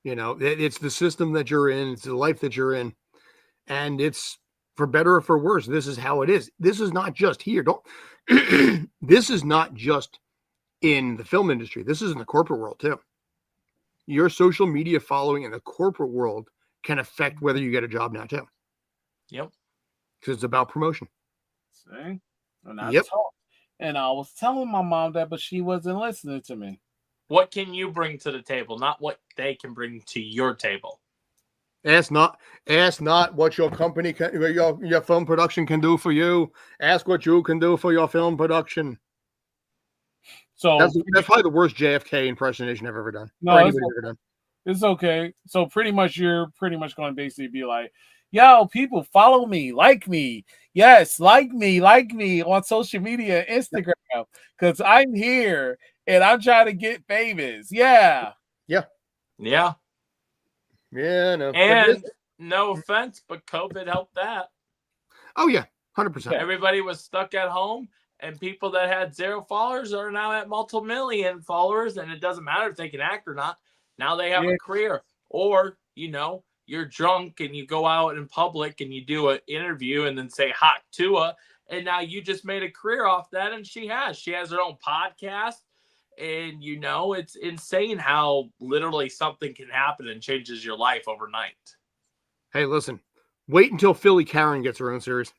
It's the system that you're in. It's the life that you're in. And it's for better or for worse. This is how it is. This is not just here. This is not just in the film industry. This is in the corporate world too. Your social media following in the corporate world can affect whether you get a job now too. Yep. Because it's about promotion. See? Yep. And I was telling my mom that, but she wasn't listening to me. What can you bring to the table, not what they can bring to your table? Ask not what your company can, your film production can do for you. Ask what you can do for your film production. So that's probably the worst JFK impersonation I've ever done. No, it's okay. So you're pretty much going to basically be like, yo, people follow me, like me. Yes, like me on social media, Instagram, because I'm here and I'm trying to get famous. Yeah. Yeah. Yeah. Yeah, no. And no offense, but COVID helped that. Oh, yeah. 100%. Everybody was stuck at home, and people that had 0 followers are now at multi-million followers, and it doesn't matter if they can act or not. Now they have a career. Or, you're drunk and you go out in public and you do an interview and then say hot Tua, and now you just made a career off that, and she has her own podcast. And it's insane how literally something can happen and changes your life overnight. Hey, listen, wait until Philly Karen gets her own series.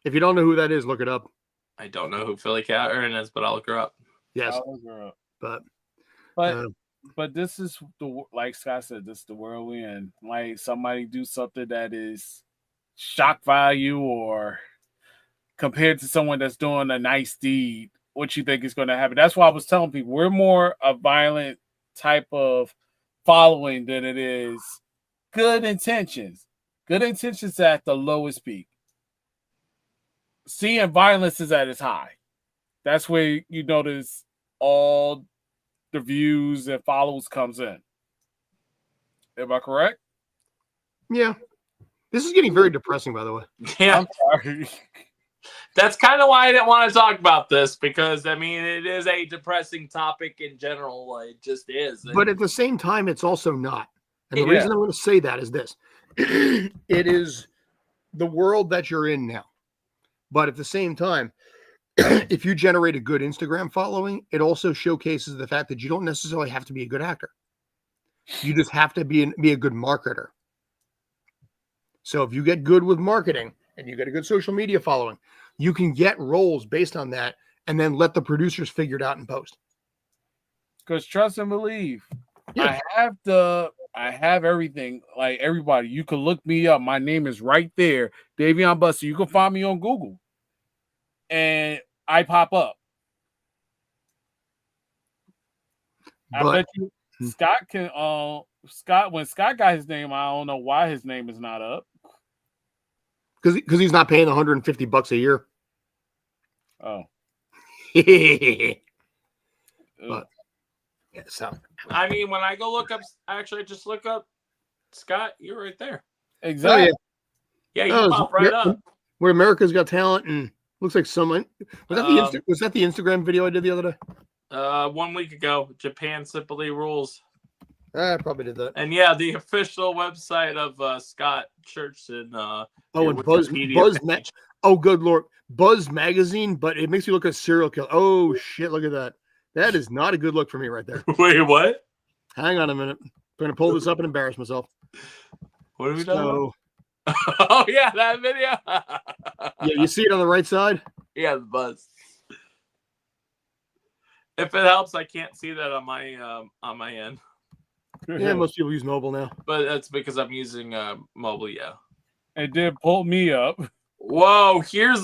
If you don't know who that is, look it up. I don't know who Philly Karen is, but I'll look her up. Yes. I'll look her up. But this is like Scott said, this is the world we in. Like somebody do something that is shock value or compared to someone that's doing a nice deed, what you think is going to happen. That's why I was telling people we're more a violent type of following than it is good intentions. Good intentions at the lowest peak. Seeing violence is at its high. That's where you notice all the views and follows comes in. Am I correct? Yeah. This is getting very depressing, by the way. Yeah. I'm sorry. That's kind of why I didn't want to talk about this, because it is a depressing topic in general. It just is. But at the same time, it's also not. And the reason I'm going to say that is this. It is the world that you're in now. But at the same time, if you generate a good Instagram following, it also showcases the fact that you don't necessarily have to be a good actor. You just have to be a good marketer. So if you get good with marketing and you get a good social media following, you can get roles based on that and then let the producers figure it out in post. Because trust and believe. Yeah. I have everything. Like everybody, you can look me up. My name is right there. Davion Buster. You can find me on Google. And I pop up. I bet you Scott can when Scott got his name, I don't know why his name is not up. because he's not paying $150 a year. Oh. But yeah, so I mean, when I go look up, actually, just look up Scott. You're right there. Exactly. Yeah, you pop right up. Where America's Got Talent, and looks like someone was that the Instagram video I did the other day? 1 week ago, Japan Simply Rules. I probably did that. And yeah, the official website of Scott Churchson. And Buzz. Oh, good Lord, Buzz Magazine, but it makes you look like a serial killer. Oh shit, look at that. That is not a good look for me right there. Wait, what? Hang on a minute. I'm going to pull this up and embarrass myself. What are we doing? Oh yeah, that video. Yeah, you see it on the right side? Yeah, the Buzz. If it helps, I can't see that on my end. Yeah, most people use mobile now. But that's because I'm using mobile, yeah. It did pull me up. Whoa, here's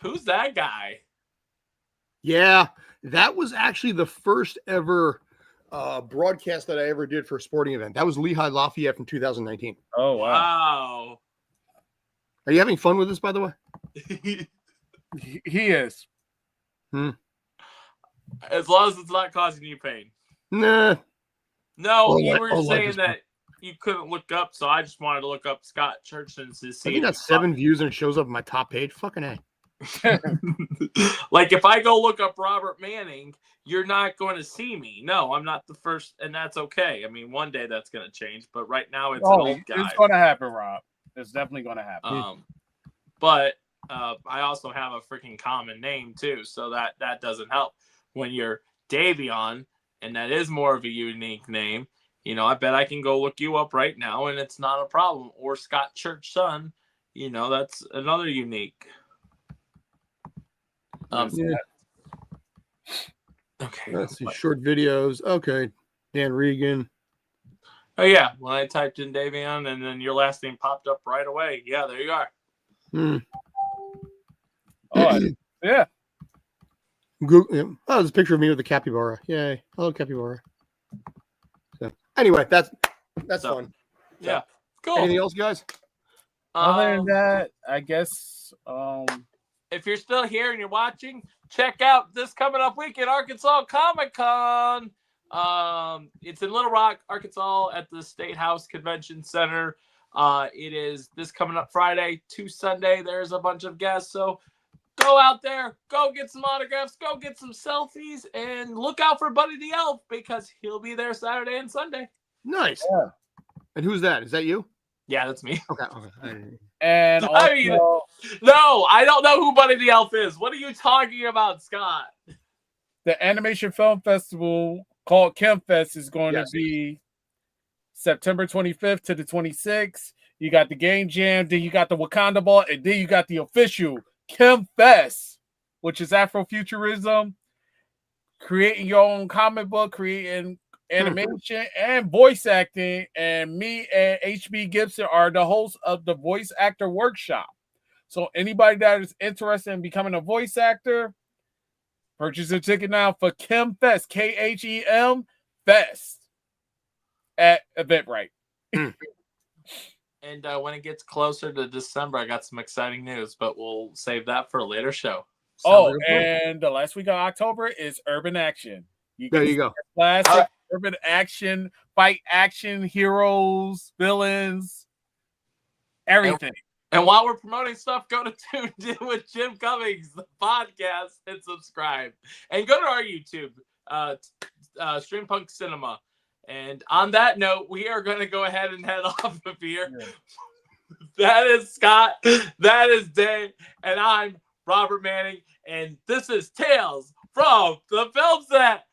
who's that guy? Yeah, that was actually the first ever broadcast that I ever did for a sporting event. That was Lehigh Lafayette from 2019. Oh, wow. Are you having fun with this, by the way? He is. As long as it's not causing you pain. Nah. No, you were saying that you couldn't look up, so I just wanted to look up Scott Churchson to see. I think that's 7 views and it shows up on my top page. Fucking A. Like if I go look up Robert Manning, you're not going to see me. No, I'm not the first, and that's okay. I mean, one day that's going to change, but right now it's an old guy. It's going to happen, Rob. It's definitely going to happen. But I also have a freaking common name too, so that doesn't help. When you're Davion, and that is more of a unique name, you know, I bet I can go look you up right now, and it's not a problem. Or Scott Churchson, you know, that's another unique. Yeah. Okay. Let's see. Short videos. Okay. Dan Regan. Oh yeah. When I typed in Davion and then your last name popped up right away. Yeah, there you are. Oh, yeah. Google, yeah. Oh, there's a picture of me with the capybara. Yay. Hello, capybara. So anyway, that's fun. Yeah. Cool. Anything else, guys? Other than that, I guess if you're still here and you're watching, check out this coming up week at Arkansas Comic-Con. It's in Little Rock, Arkansas at the State House Convention Center. It is this coming up Friday to Sunday. There's a bunch of guests, so go out there, go get some autographs, go get some selfies, and look out for Buddy the Elf because he'll be there Saturday and Sunday. Nice. Yeah. And who's that? Is that you? Yeah, that's me. Okay. and also, I mean, no, I don't know who Buddy the Elf is. What are you talking about, Scott? the Animation Film Festival called ChemFest is going to be September 25th to the 26th. You got the Game Jam, then you got the Wakanda Ball, and then you got the official ChemFest, which is Afrofuturism, creating your own comic book, creating animation and voice acting. And me and HB Gibson are the hosts of the Voice Actor Workshop. So anybody that is interested in becoming a voice actor, purchase a ticket now for ChemFest, KHEM Fest at Eventbrite. And when it gets closer to December, I got some exciting news, but we'll save that for a later show. And the last week of October is Urban Action. There you go. Classic urban action, fight action, heroes, villains, everything. And while we're promoting stuff, go to Tuned In with Jim Cummings, the podcast, and subscribe. And go to our YouTube, StreamPunk Cinema. And on that note, we are going to go ahead and head off of here. Yeah. That is Scott. That is Dave. And I'm Robert Manning. And this is Tales from the Film Set.